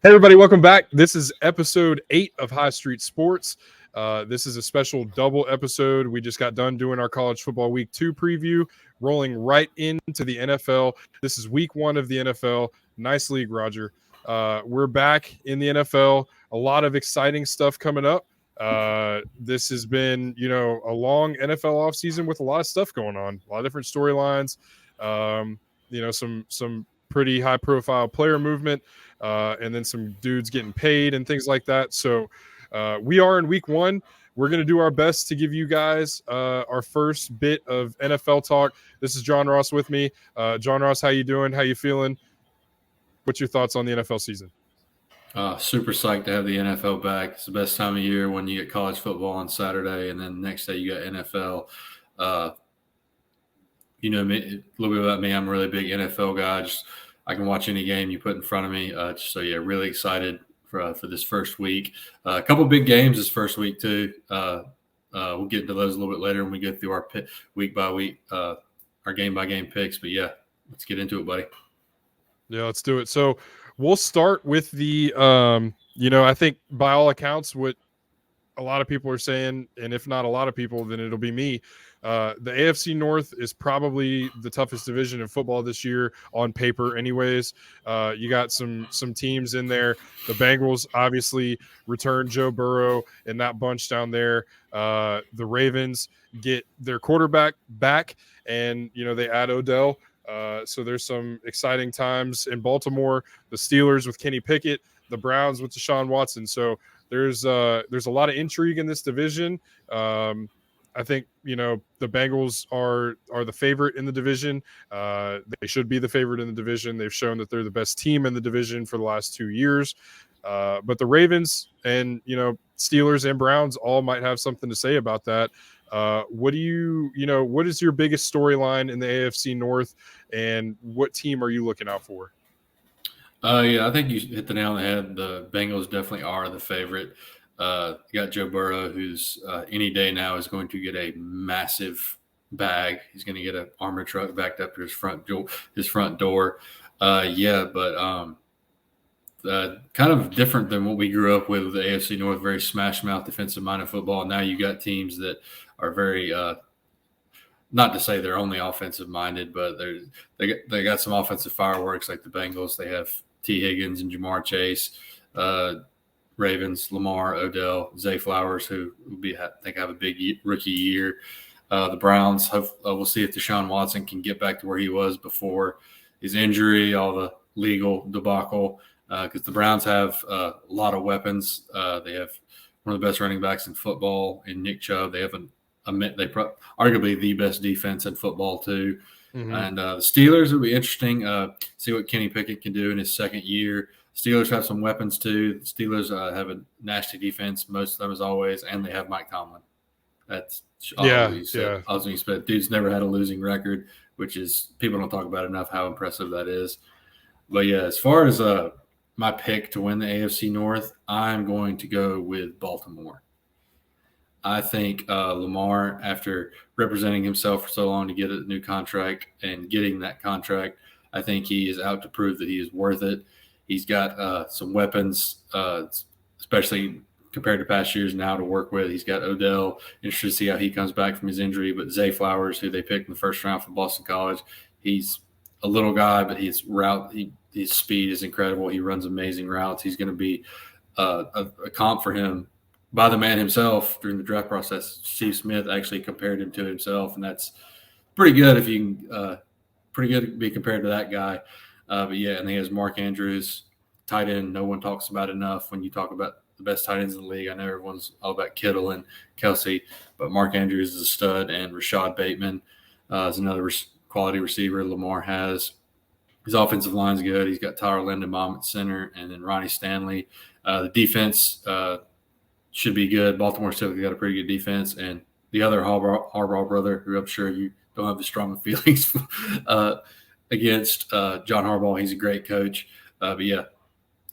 Hey, everybody, welcome back. This is episode 8 of High Street Sports. This is a special double episode. We just got done doing our college football week 2 preview, rolling right into the NFL. This is week 1 of the NFL. Nice league, Roger. We're back in the NFL. A lot of exciting stuff coming up. This has been, a long NFL offseason with a lot of stuff going on, a lot of different storylines, some pretty high profile player movement, and then some dudes getting paid and things like that. So we are in week 1. We're going to do our best to give you guys our first bit of NFL talk. This is John Ross with me. John Ross, how you doing? How you feeling? What's your thoughts on the NFL season? Super psyched to have the NFL back. It's the best time of year when you get college football on Saturday, and then next day you got NFL. You know me, a little bit about me. I'm a really big NFL guy. I can watch any game you put in front of me. Really excited for this first week. A couple big games this first week too. We'll get into those a little bit later when we go through our week by week, our game by game picks. But yeah, let's get into it, buddy. Yeah, let's do it. So we'll start with the, I think by all accounts, what a lot of people are saying, and if not a lot of people, then it'll be me. The AFC North is probably the toughest division in football this year on paper anyways. You got some teams in there. The Bengals obviously return Joe Burrow and that bunch down there. The Ravens get their quarterback back, and they add Odell. So there's some exciting times in Baltimore. The Steelers with Kenny Pickett, the Browns with Deshaun Watson. So there's a lot of intrigue in this division. I think the Bengals are the favorite in the division. They should be the favorite in the division. They've shown that they're the best team in the division for the last 2 years. But the Ravens and Steelers and Browns all might have something to say about that. What is your biggest storyline in the AFC North, and what team are you looking out for? I think you hit the nail on the head. The Bengals definitely are the favorite. You got Joe Burrow, who's any day now is going to get a massive bag. He's going to get an armored truck backed up to his front door. Kind of different than what we grew up with the AFC North. Very smash mouth defensive minded football. Now you got teams that are very not to say they're only offensive minded, but they got some offensive fireworks like the Bengals. They have T. Higgins and Jamar Chase, Ravens, Lamar, Odell, Zay Flowers, who I think have a big rookie year. The Browns we'll see if Deshaun Watson can get back to where he was before his injury, all the legal debacle. Because the Browns have a lot of weapons. They have one of the best running backs in football in Nick Chubb. They have arguably the best defense in football too. Mm-hmm. And the Steelers will be interesting. See what Kenny Pickett can do in his second year. Steelers have some weapons too. The Steelers have a nasty defense, most of them as always, and they have Mike Tomlin. That's all you said. I was going to say, dude's never had a losing record, which is people don't talk about enough how impressive that is. But yeah, as far as my pick to win the AFC North, I'm going to go with Baltimore. I think Lamar, after representing himself for so long to get a new contract and getting that contract, I think he is out to prove that he is worth it. He's got some weapons, especially compared to past years now to work with. He's got Odell. Interested to see how he comes back from his injury. But Zay Flowers, who they picked in the first round from Boston College, he's a little guy, but his speed is incredible. He runs amazing routes. He's going to be a comp for him by the man himself during the draft process. Steve Smith actually compared him to himself, and that's pretty good if you can pretty good to be compared to that guy. But yeah, and he has Mark Andrews, tight end. No one talks about enough when you talk about the best tight ends in the league. I know everyone's all about Kittle and Kelsey, but Mark Andrews is a stud, and Rashad Bateman is another quality receiver Lamar has. His offensive line's good. He's got Tyler Lindenbaum at center, and then Ronnie Stanley. The defense should be good. Baltimore still got a pretty good defense, and the other Harbaugh brother, who I'm sure you don't have the strong feelings against, John Harbaugh. He's a great coach. But yeah,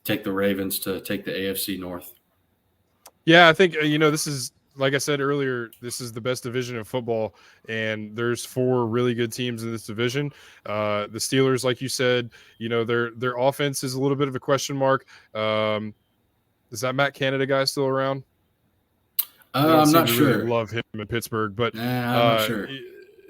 take the Ravens to take the AFC North. Yeah, I think this is like I said earlier, this is the best division in football, and there's 4 really good teams in this division. The Steelers, like you said, their offense is a little bit of a question mark. Is that Matt Canada guy still around? They don't I'm seem not to really sure. love him in Pittsburgh, but Nah, I'm not sure.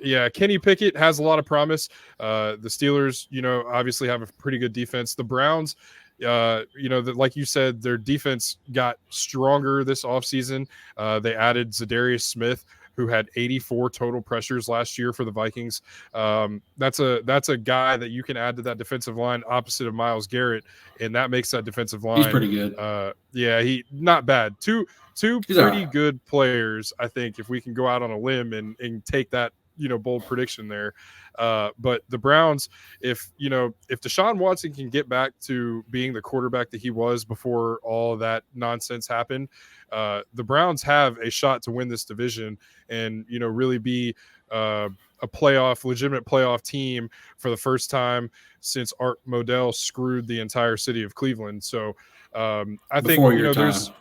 yeah, Kenny Pickett has a lot of promise. The Steelers, obviously have a pretty good defense. The Browns, like you said, their defense got stronger this offseason. They added Zadarius Smith, who had 84 total pressures last year for the Vikings. That's a guy that you can add to that defensive line opposite of Myles Garrett, and that makes that defensive He's line. pretty good. Yeah, he not bad. Two He's pretty all right. good players, I think, if we can go out on a limb and take that bold prediction there. But the Browns, if Deshaun Watson can get back to being the quarterback that he was before all that nonsense happened, the Browns have a shot to win this division and really be a legitimate playoff team for the first time since Art Modell screwed the entire city of Cleveland. So I Before think your time. there's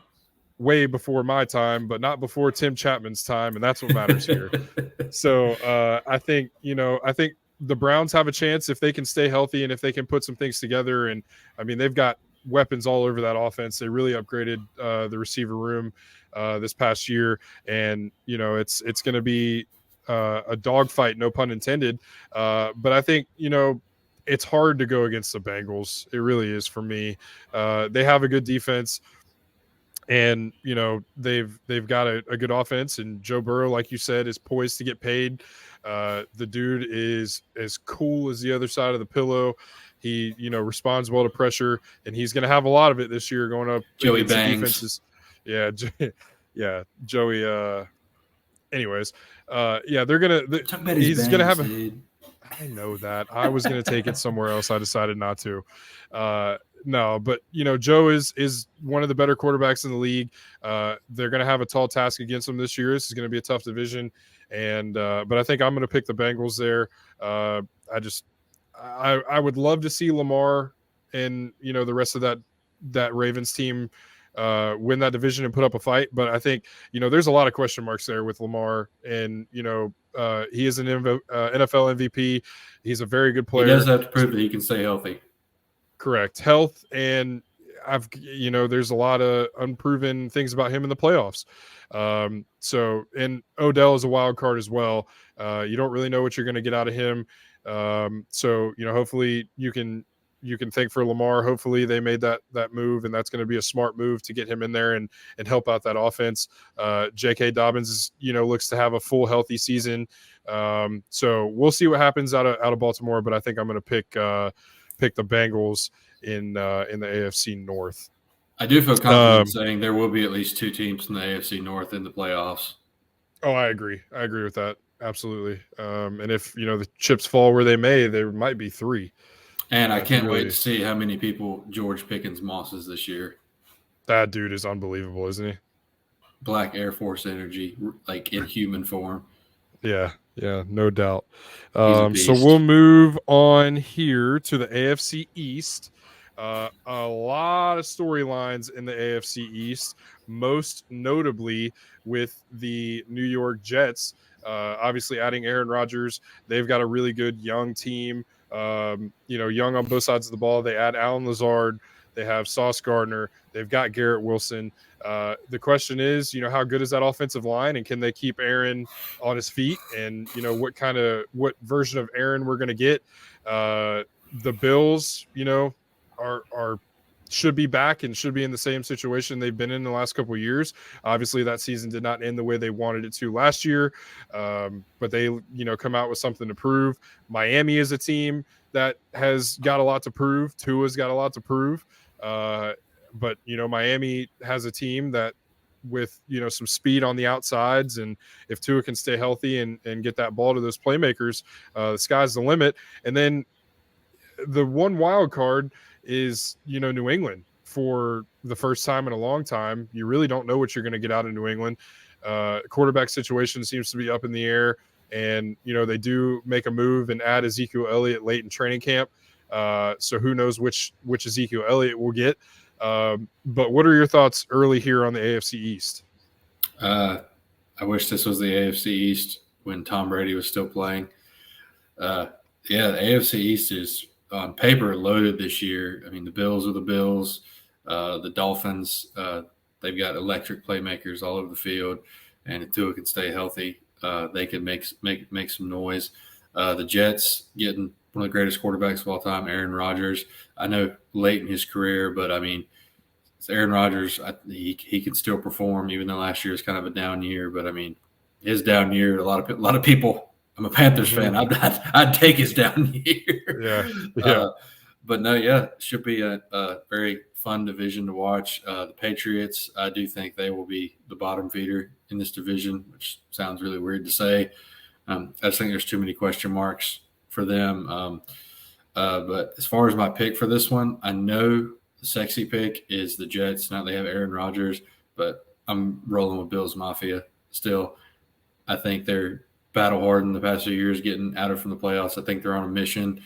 way before my time, but not before Tim Chapman's time, and that's what matters here. So I think the Browns have a chance if they can stay healthy and if they can put some things together. And I mean, they've got weapons all over that offense. They really upgraded the receiver room this past year, and it's going to be a dogfight, no pun intended. But I think it's hard to go against the Bengals. It really is for me. They have a good defense. And they've got a good offense, and Joe Burrow, like you said, is poised to get paid. The dude is as cool as the other side of the pillow. He responds well to pressure, and he's going to have a lot of it this year going up Joey against the Bangs. defenses. Yeah, yeah, Joey. Anyways, yeah, they're gonna. He's gonna have a. Dude. I know that. I was gonna take it somewhere else. I decided not to. No, but Joe is one of the better quarterbacks in the league. They're going to have a tall task against them this year. This is going to be a tough division, and but I think I'm going to pick the Bengals there. I would love to see Lamar and the rest of that Ravens team win that division and put up a fight. But I think there's a lot of question marks there with Lamar, and he is an NFL MVP. He's a very good player. He does have to prove that he can stay healthy. Correct. Health, and there's a lot of unproven things about him in the playoffs. So, and Odell is a wild card as well. You don't really know what you're going to get out of him. So, hopefully you can thank for Lamar. Hopefully they made that move, and that's going to be a smart move to get him in there and help out that offense. J.K. Dobbins looks to have a full healthy season. So we'll see what happens out of Baltimore, but I think I'm going to pick the Bengals in the AFC North. I do feel confident saying there will be at least 2 teams in the AFC North in the playoffs. Oh, I agree. I agree with that. Absolutely. And if, the chips fall where they may, there might be 3. And I can't wait to see how many people George Pickens mosses this year. That dude is unbelievable, isn't he? Black Air Force energy, like in human form. Yeah, no doubt. So we'll move on here to the AFC East. A lot of storylines in the AFC East, most notably with the New York Jets. Obviously, adding Aaron Rodgers, they've got a really good young team. Young on both sides of the ball. They add Alan Lazard. They have Sauce Gardner. They've got Garrett Wilson. The question is, how good is that offensive line, and can they keep Aaron on his feet? And what version of Aaron we're going to get? The Bills, are should be back and should be in the same situation they've been in the last couple of years. Obviously, that season did not end the way they wanted it to last year, but they come out with something to prove. Miami is a team that has got a lot to prove. Tua's got a lot to prove. But Miami has a team that with some speed on the outsides, and if Tua can stay healthy and get that ball to those playmakers, the sky's the limit. And then the one wild card is New England. For the first time in a long time, you really don't know what you're going to get out of New England. Quarterback situation seems to be up in the air, and they do make a move and add Ezekiel Elliott late in training camp. So who knows which Ezekiel Elliott we'll get. But what are your thoughts early here on the AFC East? I wish this was the AFC East when Tom Brady was still playing. Yeah, the AFC East is on paper loaded this year. I mean, the Bills are the Bills, the Dolphins. They've got electric playmakers all over the field, and if Tua can stay healthy, they can make some noise. The Jets getting one of the greatest quarterbacks of all time, Aaron Rodgers. I know late in his career, but I mean, it's Aaron Rodgers. He can still perform, even though last year was kind of a down year. But I mean, his down year, a lot of people. I'm a Panthers fan. I'd take his down year. Yeah. But no, yeah, should be a very fun division to watch. The Patriots, I do think they will be the bottom feeder in this division, which sounds really weird to say. I just think there's too many question marks for them. But as far as my pick for this one, I know the sexy pick is the Jets. Now they have Aaron Rodgers, but I'm rolling with Bills Mafia still. I think they're battle hardened the past few years, getting out of from the playoffs. I think they're on a mission.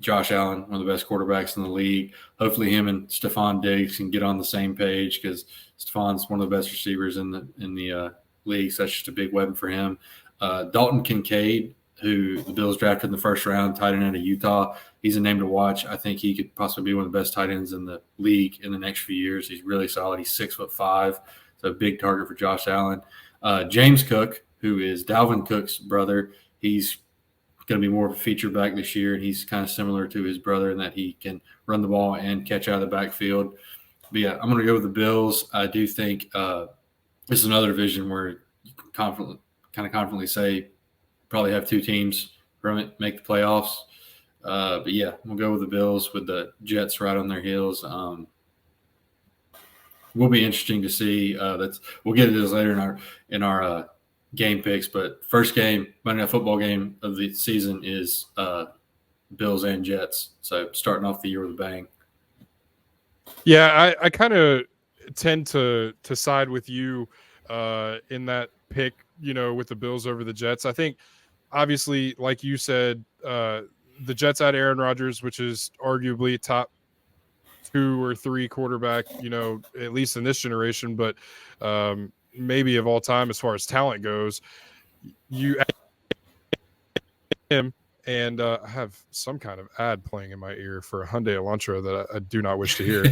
Josh Allen, one of the best quarterbacks in the league. Hopefully him and Stephon Diggs can get on the same page because Stephon's one of the best receivers in the league. So that's just a big weapon for him. Dalton Kincaid, who the Bills drafted in the first round, tight end out of Utah. He's a name to watch. I think he could possibly be one of the best tight ends in the league in the next few years. He's really solid. He's 6'5", so a big target for Josh Allen. James Cook, who is Dalvin Cook's brother, he's going to be more of a feature back this year, and he's kind of similar to his brother in that he can run the ball and catch out of the backfield. But yeah, I'm going to go with the Bills. I do think this is another division where you can confidently say probably have two teams from it make the playoffs. But yeah, we'll go with the Bills with the Jets right on their heels. Will be interesting to see. We'll get into this later in our game picks, but first game, Monday Night Football game of the season is Bills and Jets. So starting off the year with a bang. Yeah, I kind of tend to side with you in that pick, with the Bills over the Jets. I think, obviously, like you said, the Jets had Aaron Rodgers, which is arguably top 2 or 3 quarterback, at least in this generation, but maybe of all time as far as talent goes. You him, and I have some kind of ad playing in my ear for a Hyundai Elantra that I do not wish to hear.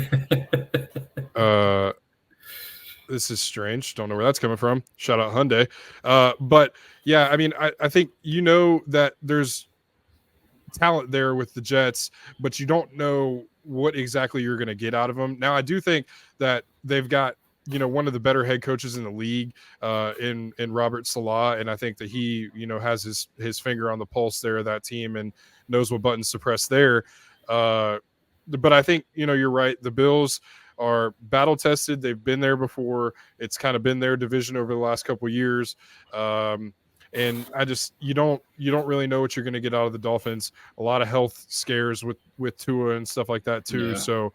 This is strange. Don't know where that's coming from. Shout out Hyundai. But yeah, I mean, I think that there's talent there with the Jets, but you don't know what exactly you're going to get out of them. Now, I do think that they've got one of the better head coaches in the league in Robert Saleh, and I think that he has his finger on the pulse there of that team and knows what buttons to press there. But I think you're right. The Bills are battle tested. They've been there before. It's kind of been their division over the last couple of years. And you don't really know what you're going to get out of the Dolphins. A lot of health scares with Tua and stuff like that too. Yeah. So,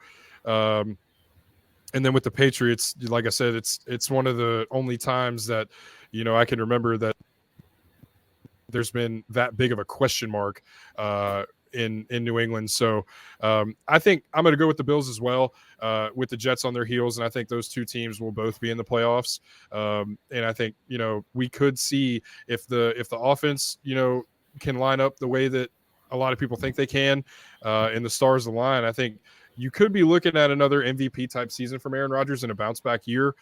and then with the Patriots, like I said, it's one of the only times that, I can remember that there's been that big of a question mark in New England. So I think I'm going to go with the Bills as well, with the Jets on their heels. And I think those two teams will both be in the playoffs. And I think, we could see if the offense, can line up the way that a lot of people think they can, and the stars align. I think you could be looking at another MVP type season from Aaron Rodgers in a bounce back year.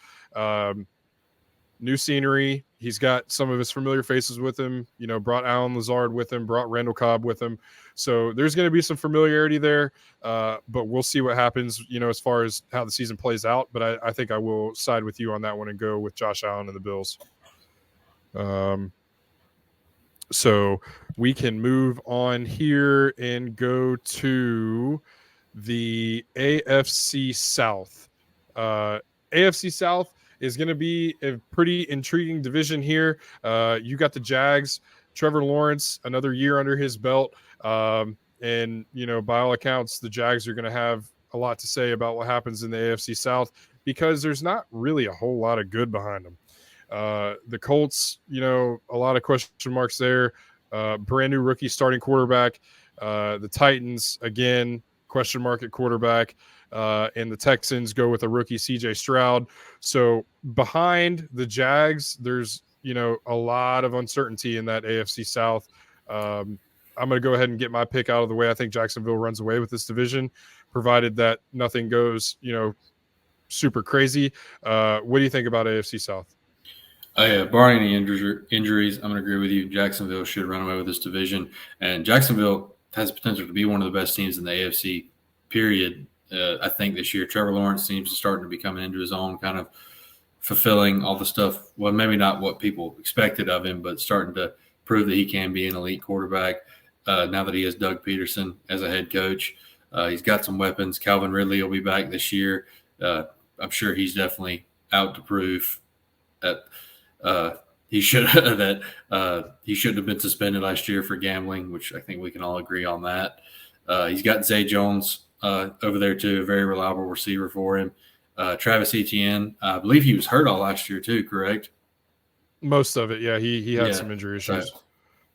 New scenery. He's got some of his familiar faces with him, brought Alan Lazard with him, brought Randall Cobb with him. So there's going to be some familiarity there, but we'll see what happens, as far as how the season plays out. But I think I will side with you on that one and go with Josh Allen and the Bills. So we can move on here and go to the AFC South. AFC South is going to be a pretty intriguing division here. You got the Jags, Trevor Lawrence, another year under his belt. And, by all accounts, the Jags are going to have a lot to say about what happens in the AFC South because there's not really a whole lot of good behind them. The Colts, a lot of question marks there. Brand new rookie starting quarterback. The Titans, again, question mark at quarterback. And the Texans go with a rookie, CJ Stroud. So behind the Jags, there's, a lot of uncertainty in that AFC South. I'm going to go ahead and get my pick out of the way. I think Jacksonville runs away with this division, provided that nothing goes, super crazy. What do you think about AFC South? Yeah, barring any injuries, I'm going to agree with you. Jacksonville should run away with this division, and Jacksonville has potential to be one of the best teams in the AFC. Period. I think this year Trevor Lawrence seems to start to be coming into his own, kind of fulfilling all the stuff. Well, maybe not what people expected of him, but starting to prove that he can be an elite quarterback. Now that he has Doug Peterson as a head coach, he's got some weapons. Calvin Ridley will be back this year. I'm sure he's definitely out to prove that. He shouldn't have been suspended last year for gambling, which I think we can all agree on that. He's got Zay Jones over there too, a very reliable receiver for him. Travis Etienne, I believe he was hurt all last year too, correct? Most of it, yeah. He had some injury issues.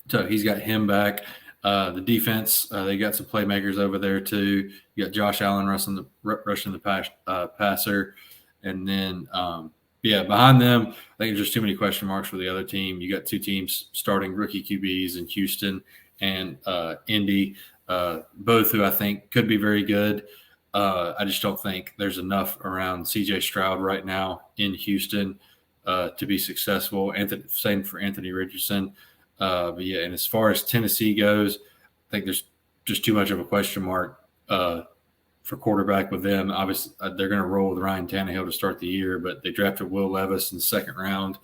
So he's got him back. The defense, they got some playmakers over there too. You got Josh Allen rushing the passer, and then behind them, I think there's just too many question marks for the other team. You got two teams starting rookie QBs in Houston and Indy, both who I think could be very good. I just don't think there's enough around CJ Stroud right now in Houston to be successful. Same for Anthony Richardson. And as far as Tennessee goes, I think there's just too much of a question mark for quarterback with them. Obviously, they're going to roll with Ryan Tannehill to start the year, but they drafted Will Levis in the second round.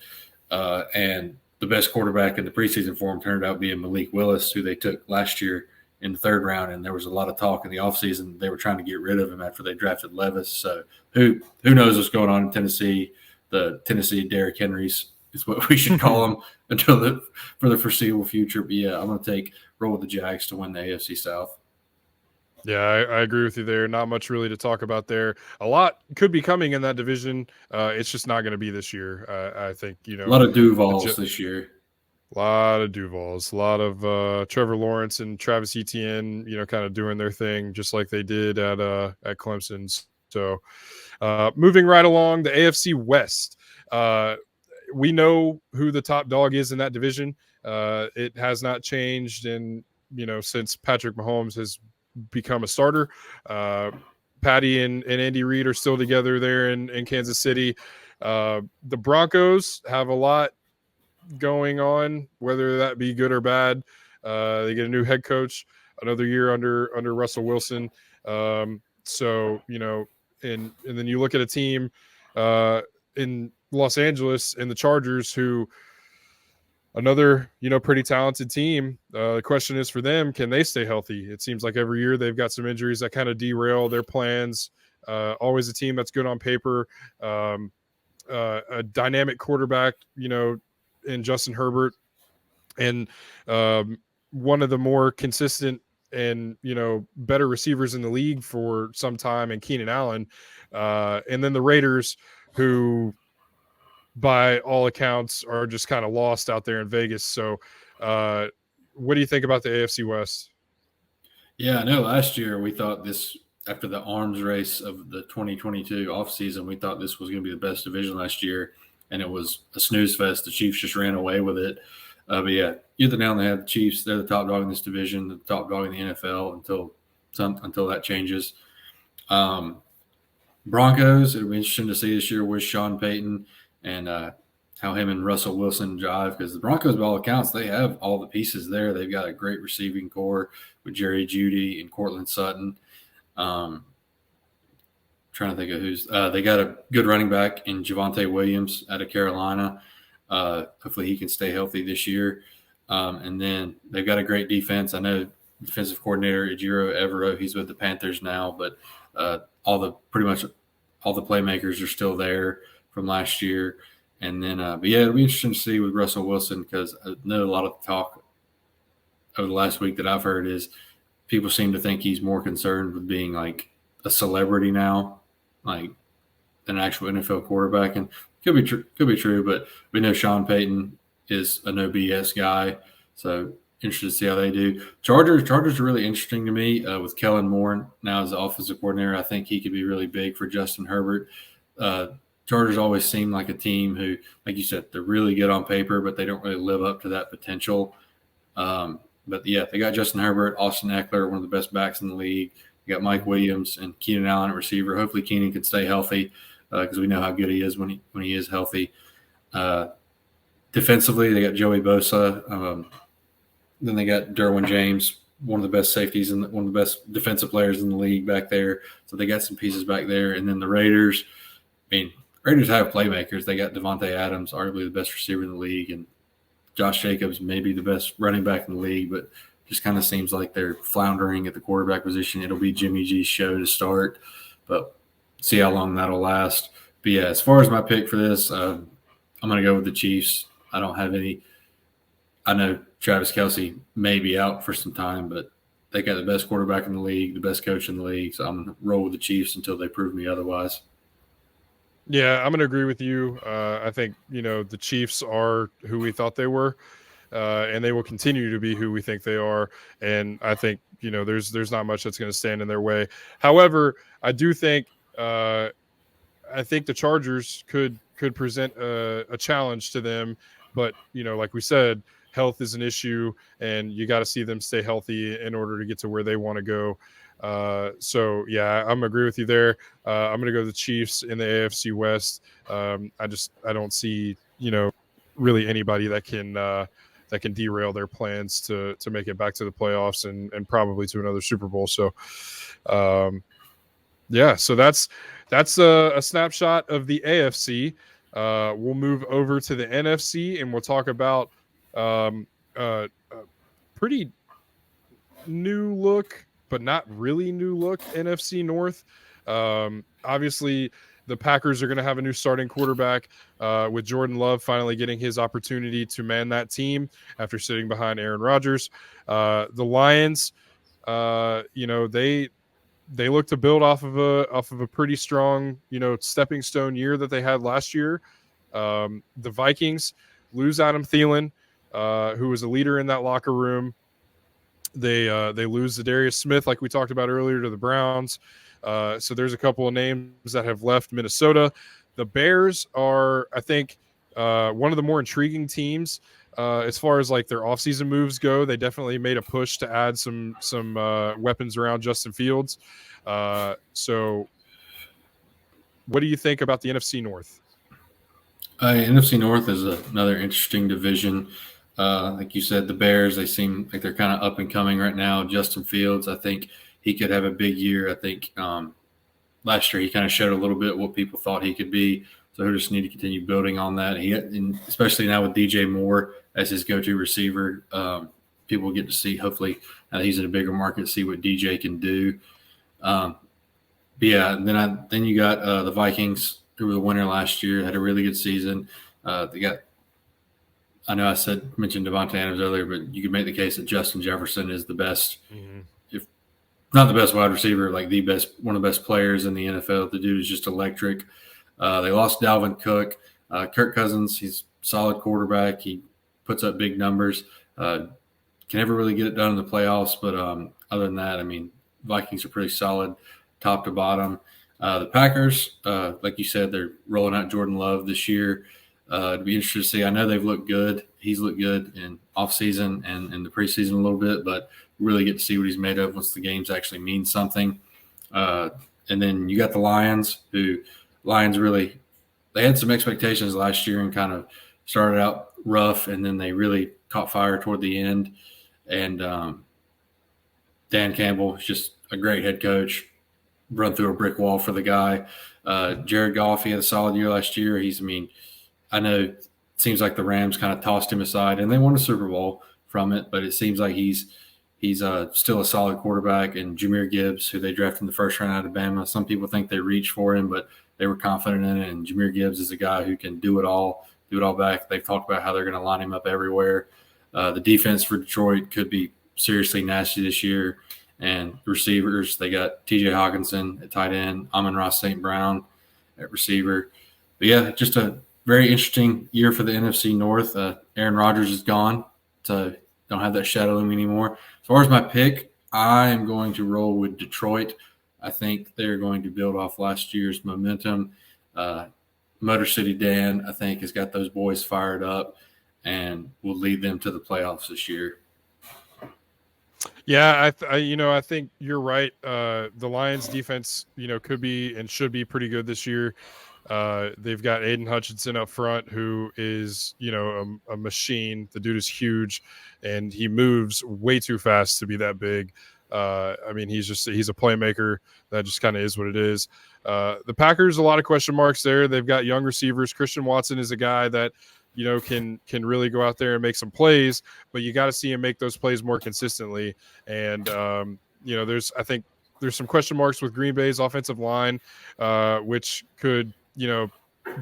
And the best quarterback in the preseason for him turned out being Malik Willis, who they took last year in the third round. And there was a lot of talk in the offseason. They were trying to get rid of him after they drafted Levis. So who knows what's going on in Tennessee? The Tennessee Derrick Henrys is what we should call them for the foreseeable future. But yeah, I'm going to roll with the Jags to win the AFC South. Yeah, I agree with you there. Not much really to talk about there. A lot could be coming in that division. It's just not going to be this year. I think, a lot of Duvals this year. A lot of Duvals. A lot of Trevor Lawrence and Travis Etienne, kind of doing their thing just like they did at Clemson. So moving right along, the AFC West. We know who the top dog is in that division. It has not changed since Patrick Mahomes has become a starter. Patty and Andy Reid are still together there in Kansas City. The Broncos have a lot going on, whether that be good or bad. They get a new head coach, another year under Russell Wilson. And then you look at a team in Los Angeles and the Chargers, who another, pretty talented team. The question is for them, can they stay healthy? It seems like every year they've got some injuries that kind of derail their plans. Always a team that's good on paper. A dynamic quarterback, in Justin Herbert, and one of the more consistent and, better receivers in the league for some time, and Keenan Allen. And then the Raiders, who by all accounts are just kind of lost out there in Vegas. So what do you think about the AFC West? Yeah, I know last year we thought this, after the arms race of the 2022 offseason, we thought this was going to be the best division last year, and it was a snooze fest. The Chiefs just ran away with it. But yeah, you hit the nail on the head. The Chiefs, they're the top dog in this division, the top dog in the NFL until that changes. Broncos, it'll be interesting to see this year with Sean Payton and how him and Russell Wilson jive, because the Broncos, by all accounts, they have all the pieces there. They've got a great receiving core with Jerry Jeudy and Cortland Sutton. Trying to think of who's they got a good running back in Javonte Williams out of Carolina. Hopefully he can stay healthy this year. And then they've got a great defense. I know defensive coordinator Ejiro Evero, he's with the Panthers now, but pretty much all the playmakers are still there from last year. And then, it'll be interesting to see with Russell Wilson, because I know a lot of the talk over the last week that I've heard is people seem to think he's more concerned with being like a celebrity now, like an actual NFL quarterback. And could be true, but we know Sean Payton is a no BS guy. So interested to see how they do. Chargers are really interesting to me with Kellen Moore now as the offensive coordinator. I think he could be really big for Justin Herbert. Chargers always seem like a team who, like you said, they're really good on paper, but they don't really live up to that potential. But yeah, they got Justin Herbert, Austin Eckler, one of the best backs in the league. They got Mike Williams and Keenan Allen at receiver. Hopefully Keenan can stay healthy because we know how good he is when he is healthy. Defensively, they got Joey Bosa. Then they got Derwin James, one of the best safeties and one of the best defensive players in the league back there. So they got some pieces back there. And then the Raiders, Raiders have playmakers. They got Devontae Adams, arguably the best receiver in the league, and Josh Jacobs, maybe the best running back in the league, but just kind of seems like they're floundering at the quarterback position. It'll be Jimmy G's show to start, but see how long that'll last. But yeah, as far as my pick for this, I'm going to go with the Chiefs. I don't have any – I know Travis Kelce may be out for some time, but they got the best quarterback in the league, the best coach in the league, so I'm going to roll with the Chiefs until they prove me otherwise. Yeah, I'm going to agree with you. I think, the Chiefs are who we thought they were, and they will continue to be who we think they are. And I think, there's not much that's going to stand in their way. However, I do think the Chargers could present a challenge to them. But, like we said, health is an issue, and you got to see them stay healthy in order to get to where they want to go. So yeah, I'm agree with you there. I'm going to go to the Chiefs in the AFC West. I don't see, really anybody that can derail their plans to make it back to the playoffs and probably to another Super Bowl. So, yeah, so that's a snapshot of the AFC. We'll move over to the NFC and we'll talk about, pretty new look, but not really new look NFC North. Obviously, the Packers are going to have a new starting quarterback with Jordan Love finally getting his opportunity to man that team after sitting behind Aaron Rodgers. The Lions, they look to build off of a pretty strong, stepping stone year that they had last year. The Vikings lose Adam Thielen, who was a leader in that locker room. They lose Zadarius Smith, like we talked about earlier, to the Browns. So there's a couple of names that have left Minnesota. The Bears are, I think, one of the more intriguing teams as far as like their offseason moves go. They definitely made a push to add some weapons around Justin Fields. So what do you think about the NFC North? NFC North is another interesting division. Like you said, the Bears, they seem like they're kind of up and coming right now. Justin Fields, I think he could have a big year. I think last year he kind of showed a little bit what people thought he could be. So he'll just need to continue building on that. And especially now with DJ Moore as his go-to receiver, people get to see, hopefully, now that he's in a bigger market, see what DJ can do. But yeah, then you got the Vikings, who were the winner last year, had a really good season. They got, I know I mentioned Devontae Adams earlier, but you could make the case that Justin Jefferson is the best, if not the best wide receiver, like the best, one of the best players in the NFL. The dude is just electric. They lost Dalvin Cook. Kirk Cousins, he's a solid quarterback. He puts up big numbers. Can never really get it done in the playoffs, but other than that, I mean, Vikings are pretty solid top to bottom. The Packers, like you said, they're rolling out Jordan Love this year. It'd be interesting to see. I know they've looked good. He's looked good in offseason and in the preseason a little bit, but really get to see what he's made of once the games actually mean something. And then you got the Lions, really – they had some expectations last year and kind of started out rough, and then they really caught fire toward the end. And Dan Campbell is just a great head coach. Run through a brick wall for the guy. Jared Goff, he had a solid year last year. I know it seems like the Rams kind of tossed him aside, and they won a Super Bowl from it, but it seems like he's still a solid quarterback. And Jahmyr Gibbs, who they drafted in the first round out of Bama, some people think they reached for him, but they were confident in it. And Jahmyr Gibbs is a guy who can do it all back. They've talked about how they're going to line him up everywhere. The defense for Detroit could be seriously nasty this year. And receivers, they got TJ Hawkinson at tight end, Amon-Ra St. Brown at receiver. But yeah, just a very interesting year for the NFC North. Aaron Rodgers is gone, so don't have that shadow looming anymore. As far as my pick, I am going to roll with Detroit. I think they're going to build off last year's momentum. Motor City Dan, I think, has got those boys fired up and will lead them to the playoffs this year. Yeah, I think you're right. The Lions defense, could be and should be pretty good this year. They've got Aiden Hutchinson up front, who is, a machine. The dude is huge, and he moves way too fast to be that big. He's a playmaker. That just kind of is what it is. The Packers, a lot of question marks there. They've got young receivers. Christian Watson is a guy that, can really go out there and make some plays, but you got to see him make those plays more consistently. And, there's some question marks with Green Bay's offensive line, which could,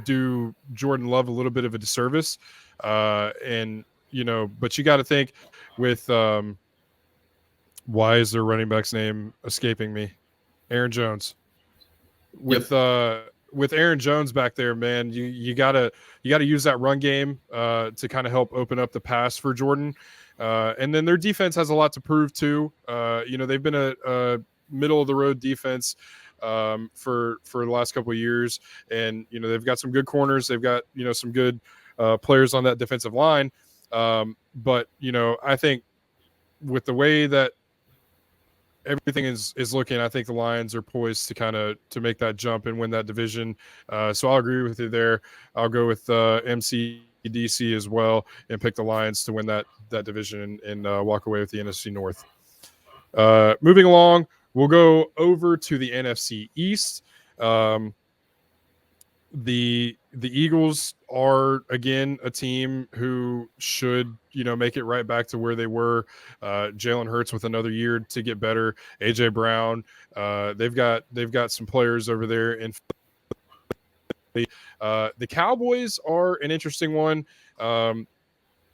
do Jordan Love a little bit of a disservice. But you got to think with, why is their running back's name escaping me? Aaron Jones. With Aaron Jones back there, man, you gotta use that run game to kind of help open up the pass for Jordan. And then their defense has a lot to prove too. They've been a middle of the road defense for the last couple of years, and they've got some good corners. They've got some good players on that defensive line. But I think with the way that everything is looking, I think the Lions are poised to make that jump and win that division. So I'll agree with you there. I'll go with MCDC as well and pick the Lions to win that division and walk away with the NFC North. Moving along, we'll go over to the NFC East. The Eagles are again a team who should make it right back to where they were. Jalen Hurts with another year to get better. AJ Brown, they've got some players over there in the Cowboys are an interesting one.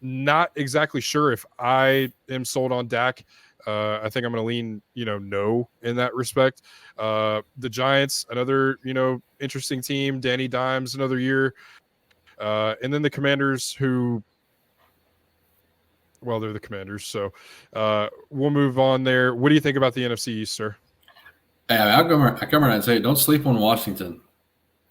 Not exactly sure if I am sold on Dak. I think I'm going to lean, no in that respect. The Giants, another, interesting team. Danny Dimes, another year. And then the Commanders, who, well, they're the Commanders. So we'll move on there. What do you think about the NFC East, sir? I come around and say, don't sleep on Washington.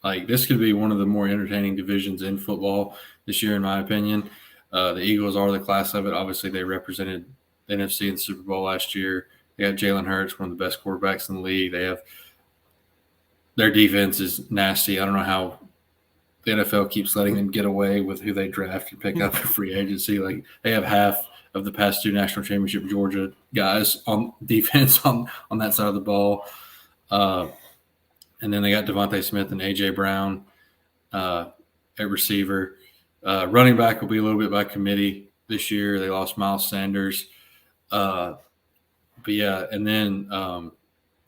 Like, this could be one of the more entertaining divisions in football this year, in my opinion. The Eagles are the class of it. Obviously, they represented the NFC in the Super Bowl last year. They have Jalen Hurts, one of the best quarterbacks in the league. Their defense is nasty. I don't know how the NFL keeps letting them get away with who they draft and pick up in free agency. Like, they have half of the past two national championship Georgia guys on defense on that side of the ball. And then they got Devontae Smith and A.J. Brown at receiver. Running back will be a little bit by committee this year. They lost Miles Sanders. But yeah, and then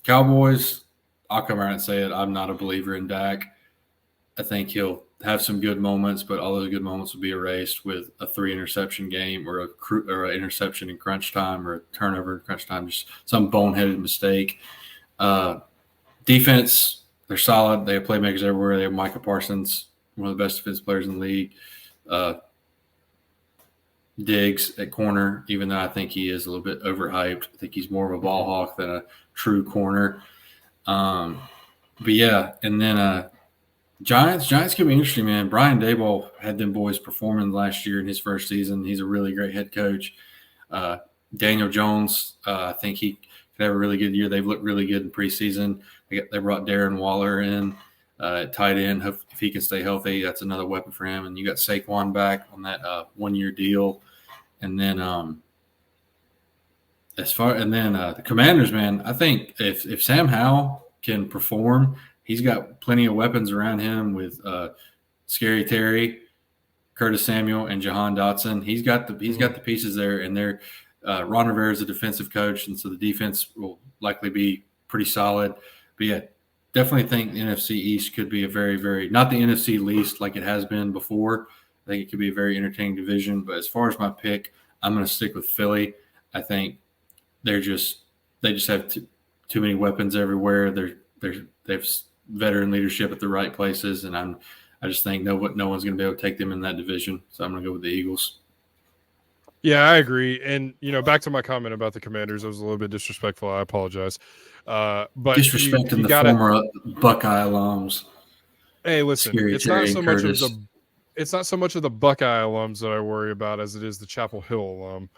Cowboys, I'll come around and say it. I'm not a believer in Dak. I think he'll have some good moments, but all those good moments will be erased with a 3-interception game or an interception in crunch time or a turnover in crunch time, just some boneheaded mistake. Defense, they're solid. They have playmakers everywhere. They have Micah Parsons, one of the best defense players in the league. Diggs at corner, even though I think he is a little bit overhyped. I think he's more of a ball hawk than a true corner. But yeah, and then Giants could be interesting, man. Brian Daboll had them boys performing last year in his first season. He's a really great head coach. Daniel Jones, I think he could have a really good year. They've looked really good in preseason. They brought Darren Waller in at tight end. If he can stay healthy, that's another weapon for him. And you got Saquon back on that 1-year deal. And then the Commanders, man, I think if Sam Howell can perform, he's got plenty of weapons around him with Scary Terry, Curtis Samuel, and Jahan Dotson. He's got the pieces there, and they're Ron Rivera is a defensive coach, and so the defense will likely be pretty solid. But yeah, definitely think the NFC East could be a very, very, not the NFC least like it has been before. I think it could be a very entertaining division. But as far as my pick, I'm going to stick with Philly. I think they just have too many weapons everywhere. They have veteran leadership at the right places, and I just think no one's going to be able to take them in that division. So I'm going to go with the Eagles. Yeah, I agree. And back to my comment about the Commanders, I was a little bit disrespectful. I apologize. But Disrespecting you the gotta. former Buckeye alums. Hey, listen, Scary Terry and Curtis. it's not so much of the Buckeye alums that I worry about as it is the Chapel Hill alum.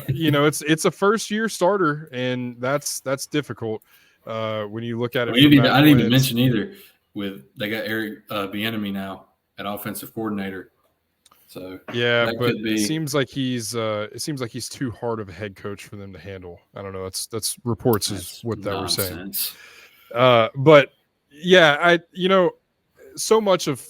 It's a first year starter, and that's difficult. When you look at it from that I didn't even lens. mention either. They got Eric Bieniemy now at offensive coordinator, so Yeah, that but could it be. seems like he's too hard of a head coach for them to handle. I don't know. That's reports is That's what that we're saying. nonsense. But yeah, so much of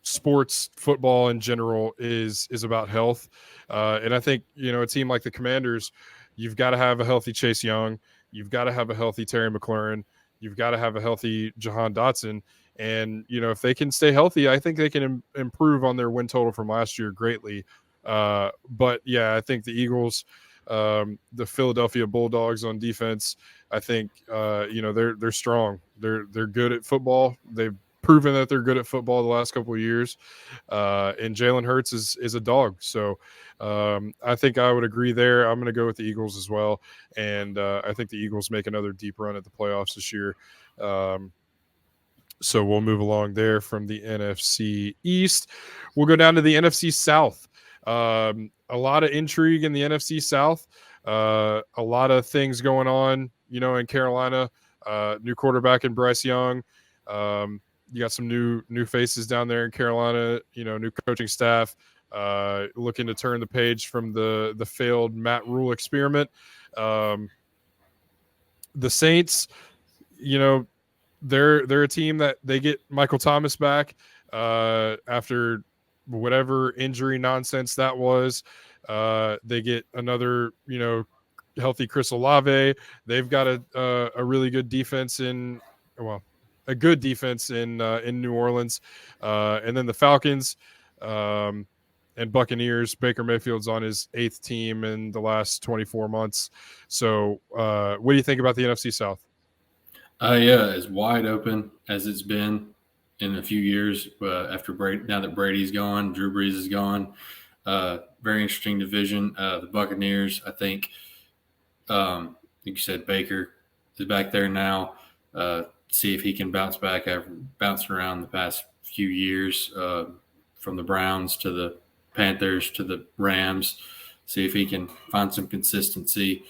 sports, football in general is about health. And I think, a team like the Commanders, you've got to have a healthy Chase Young. You've got to have a healthy Terry McLaurin. You've got to have a healthy Jahan Dotson. And, if they can stay healthy, I think they can improve on their win total from last year greatly. But yeah, I think the Eagles, the Philadelphia Bulldogs on defense, I think, they're strong. They're good at football. They've proven that they're good at football the last couple of years. And Jalen Hurts is a dog. So I think I would agree there. I'm going to go with the Eagles as well. And I think the Eagles make another deep run at the playoffs this year. So we'll move along there from the NFC East. We'll go down to the NFC South. A lot of intrigue in the NFC South. A lot of things going on, in Carolina. New quarterback in Bryce Young. You got some new faces down there in Carolina. New coaching staff. Looking to turn the page from the failed Matt Rule experiment. The Saints, they're a team that they get Michael Thomas back after whatever injury nonsense that was. They get another, healthy Chris Olave. They've got a really good defense a good defense in New Orleans, and then the Falcons and Buccaneers. Baker Mayfield's on his 8th team in the last 24 months. So, what do you think about the NFC South? Yeah, as wide open as it's been in a few years after Brady. Now that Brady's gone, Drew Brees is gone. Very interesting division. The Buccaneers, I think you said Baker is back there now. See if he can bounce back. I've bounced around the past few years from the Browns to the Panthers to the Rams. See if he can find some consistency.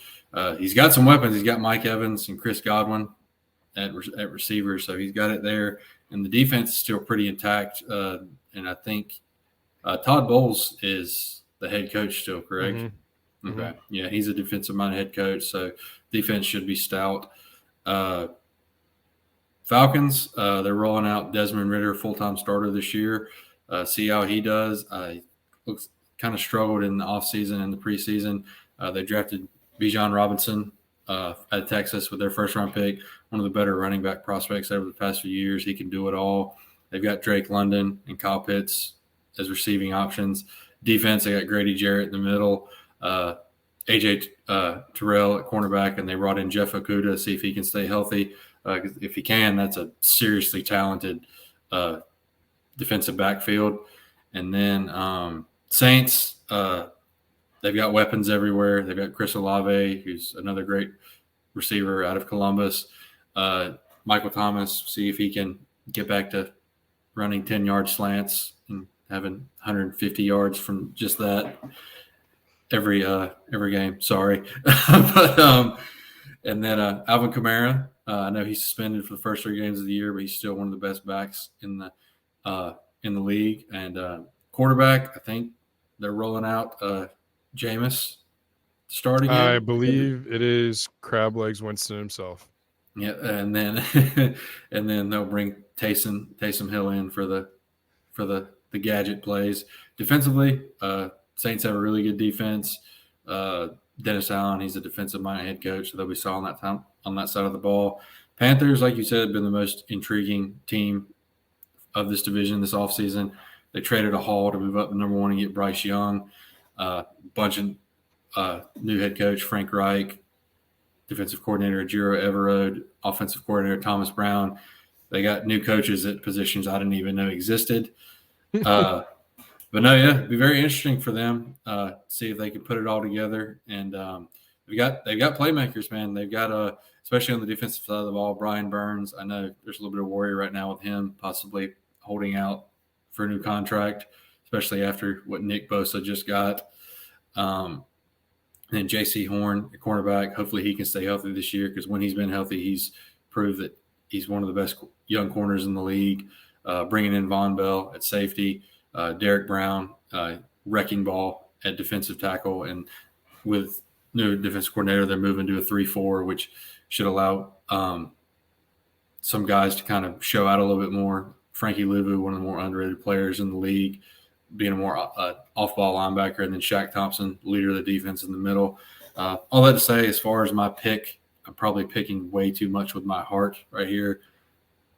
He's got some weapons. He's got Mike Evans and Chris Godwin at receiver, so he's got it there. And the defense is still pretty intact. And I think Todd Bowles is the head coach still, correct? Mm-hmm. Okay. Mm-hmm. Yeah, he's a defensive-minded head coach, so defense should be stout. Falcons, they're rolling out Desmond Ridder, full-time starter this year. See how he does. Looks kind of struggled in the offseason and the preseason. They drafted Bijan Robinson out of Texas with their first-round pick, one of the better running back prospects over the past few years. He can do it all. They've got Drake London and Kyle Pitts as receiving options. Defense, they got Grady Jarrett in the middle, AJ Terrell at cornerback, and they brought in Jeff Okudah to see if he can stay healthy. If he can, that's a seriously talented defensive backfield. And then Saints, they've got weapons everywhere. They've got Chris Olave, who's another great receiver out of Columbus. Michael Thomas, see if he can get back to running 10-yard slants and having 150 yards from just that every game. Sorry. And then Alvin Kamara, I know he's suspended for the first 3 games of the year, but he's still one of the best backs in the league. And quarterback, I think they're rolling out Jameis starting. I believe it is Crab Legs Winston himself. Yeah, and then they'll bring Taysom Hill in for the gadget plays. Defensively, Saints have a really good defense. Dennis Allen, he's a defensive-minded head coach, so they'll be solid on that side of the ball. Panthers, like you said, have been the most intriguing team of this division this offseason. They traded a Hall to move up to number 1 and get Bryce Young. Bunch of new head coach Frank Reich, defensive coordinator Jiro Everode, offensive coordinator Thomas Brown. They got new coaches at positions I didn't even know existed. But no, yeah, it'd be very interesting for them. See if they can put it all together. And they've got playmakers, man. They've got especially on the defensive side of the ball, Brian Burns. I know there's a little bit of worry right now with him possibly holding out for a new contract, especially after what Nick Bosa just got. And J.C. Horn, the cornerback, hopefully he can stay healthy this year because when he's been healthy, he's proved that he's one of the best young corners in the league. Bringing in Von Bell at safety, Derek Brown, wrecking ball at defensive tackle, and with new defensive coordinator, they're moving to a 3-4, which should allow some guys to kind of show out a little bit more. Frankie Luvu, one of the more underrated players in the league, being a more off-ball linebacker, and then Shaq Thompson, leader of the defense in the middle. All that to say, as far as my pick, I'm probably picking way too much with my heart right here.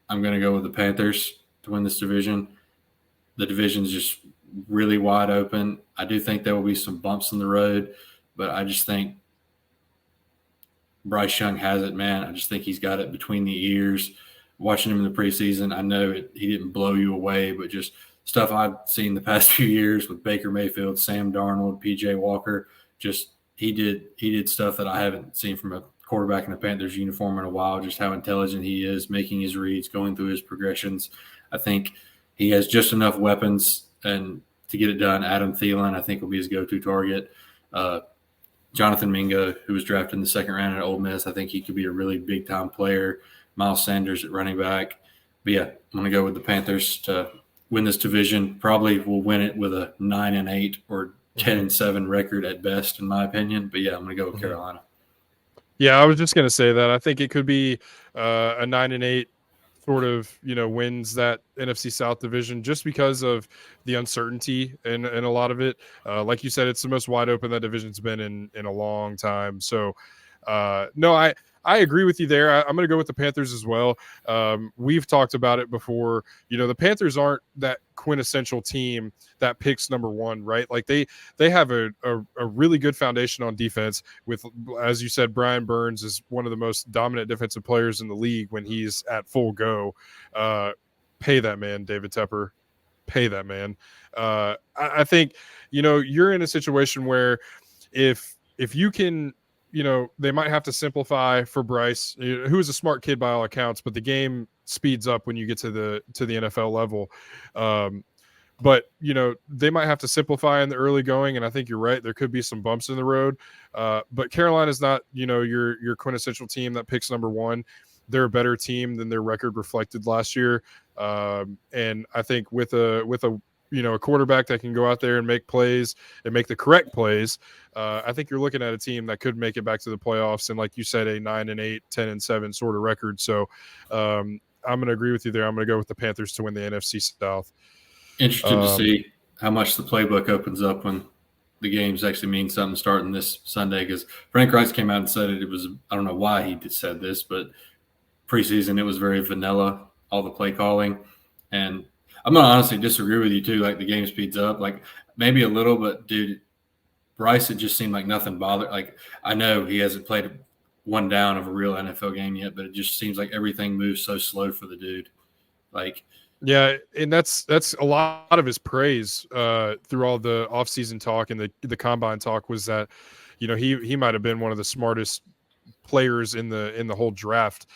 I'm going to go with the Panthers to win this division. The division's just really wide open. I do think there will be some bumps in the road, but I just think Bryce Young has it, man. I just think he's got it between the ears. Watching him in the preseason, I know he didn't blow you away, but just stuff I've seen the past few years with Baker Mayfield, Sam Darnold, PJ Walker, just he did stuff that I haven't seen from a quarterback in a Panthers uniform in a while, just how intelligent he is, making his reads, going through his progressions. I think he has just enough weapons and to get it done. Adam Thielen, I think, will be his go-to target. Jonathan Mingo, who was drafted in the second round at Ole Miss, I think he could be a really big-time player. Miles Sanders at running back. But, yeah, I'm going to go with the Panthers to win this division. Probably will win it with a 9-8 or 10-7 record at best, in my opinion. But, yeah, I'm going to go with Carolina. Yeah, I was just going to say that. I think it could be a 9-8 sort of, wins that NFC South division just because of the uncertainty and a lot of it. Like you said, it's the most wide open that division's been in a long time. So, no, I agree with you there. I'm going to go with the Panthers as well. We've talked about it before. The Panthers aren't that quintessential team that picks number one, right? Like they have a really good foundation on defense with, as you said, Brian Burns is one of the most dominant defensive players in the league when he's at full go. Pay that man, David Tepper. Pay that man. I think, you're in a situation where if you can, they might have to simplify for Bryce, who is a smart kid by all accounts, but the game speeds up when you get to the NFL level. But they might have to simplify in the early going, and I think you're right. There could be some bumps in the road. But Carolina's not, your quintessential team that picks number one. They're a better team than their record reflected last year. And I think with a quarterback that can go out there and make plays and make the correct plays, I think you're looking at a team that could make it back to the playoffs. And like you said, a 9-8, 10-7 sort of record. So I'm going to agree with you there. I'm going to go with the Panthers to win the NFC South. Interested to see how much the playbook opens up when the games actually mean something starting this Sunday, because Frank Rice came out and said it was, I don't know why he said this, but preseason it was very vanilla, all the play calling. And I'm going to honestly disagree with you too. Like the game speeds up, like maybe a little, but dude, Bryce, it just seemed like nothing bothered. Like I know he hasn't played one down of a real NFL game yet, but it just seems like everything moves so slow for the dude. Like, yeah, and that's a lot of his praise through all the offseason talk and the combine talk was that, he might have been one of the smartest players in the whole draft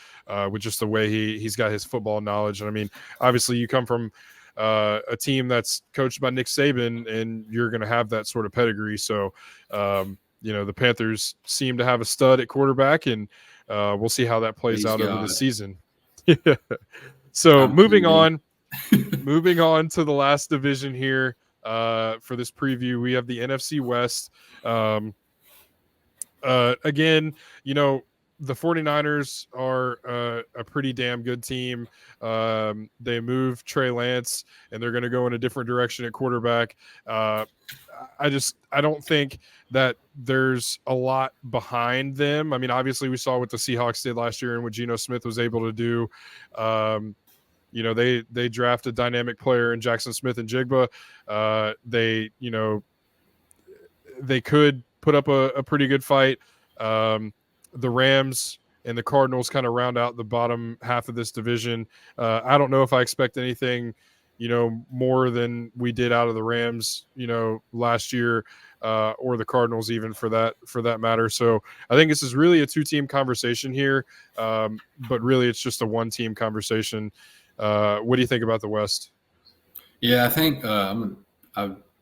with just the way he's got his football knowledge. And I mean, obviously you come from a team that's coached by Nick Saban and you're going to have that sort of pedigree. So, the Panthers seem to have a stud at quarterback, and we'll see how that plays out over the season. So moving on to the last division here for this preview, we have the NFC West. Again, the 49ers are a pretty damn good team. They moved Trey Lance, and they're going to go in a different direction at quarterback. I don't think that there's a lot behind them. I mean, obviously we saw what the Seahawks did last year and what Geno Smith was able to do. They draft a dynamic player in Jackson Smith and Jigba. They could put up a pretty good fight. The Rams and the Cardinals kind of round out the bottom half of this division. I don't know if I expect anything more than we did out of the Rams, last year, or the Cardinals even for that matter. So I think this is really a 2-team conversation here, but really it's just a 1-team conversation. What do you think about the West? Yeah, I think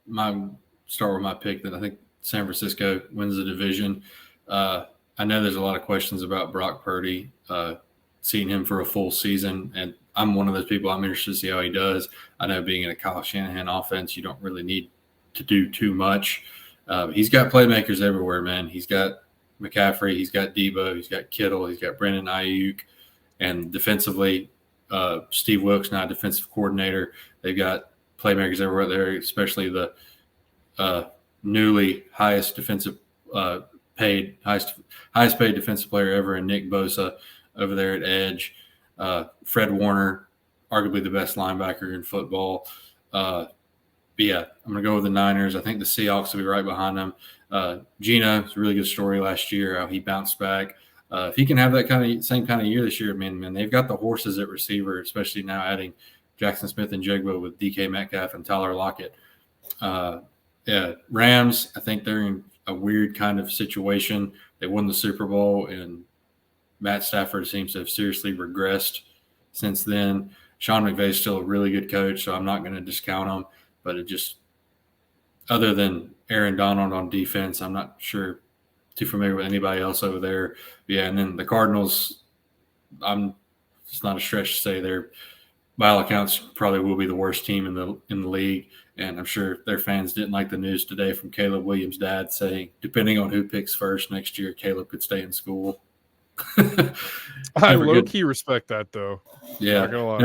my start with my pick that I think San Francisco wins the division. I know there's a lot of questions about Brock Purdy, seeing him for a full season, and I'm one of those people. I'm interested to see how he does. I know being in a Kyle Shanahan offense, you don't really need to do too much. He's got playmakers everywhere, man. He's got McCaffrey, he's got Debo, he's got Kittle, he's got Brandon Ayuk, and defensively, Steve Wilkes, now defensive coordinator. They've got playmakers everywhere there, especially the newly highest paid defensive player ever in Nick Bosa over there at edge. Fred Warner, arguably the best linebacker in football. Yeah, I'm going to go with the Niners. I think the Seahawks will be right behind them. Geno, it's a really good story last year, how he bounced back. If he can have that same kind of year this year, man, they've got the horses at receiver, especially now adding Jackson Smith and Jigba with DK Metcalf and Tyler Lockett. Yeah, Rams, I think they're in a weird kind of situation. They won the Super Bowl, and Matt Stafford seems to have seriously regressed since then. Sean McVay is still a really good coach, so I'm not going to discount him. But it just, other than Aaron Donald on defense, I'm not sure too familiar with anybody else over there. Yeah, and then the Cardinals, it's not a stretch to say they're, by all accounts, probably will be the worst team in the league. And I'm sure their fans didn't like the news today from Caleb Williams' dad saying, depending on who picks first next year, Caleb could stay in school. I low-key respect that, though. Yeah, not gonna lie.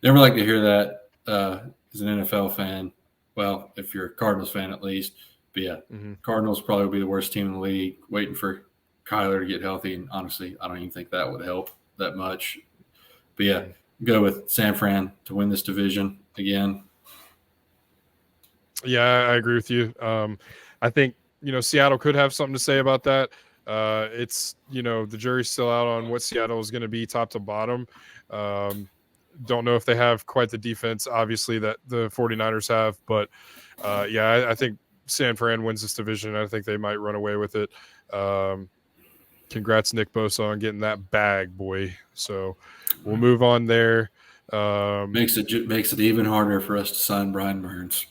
Never like to hear that as an NFL fan. Well, if you're a Cardinals fan at least. But yeah, Cardinals probably will be the worst team in the league, waiting for Kyler to get healthy. And honestly, I don't even think that would help that much. But yeah, go with San Fran to win this division again. Yeah, I agree with you. I think, Seattle could have something to say about that. It's, the jury's still out on what Seattle is going to be top to bottom. Don't know if they have quite the defense, obviously, that the 49ers have. But, yeah, I think San Fran wins this division. I think they might run away with it. Congrats, Nick Bosa, on getting that bag, boy. So we'll move on there. Makes it even harder for us to sign Brian Burns.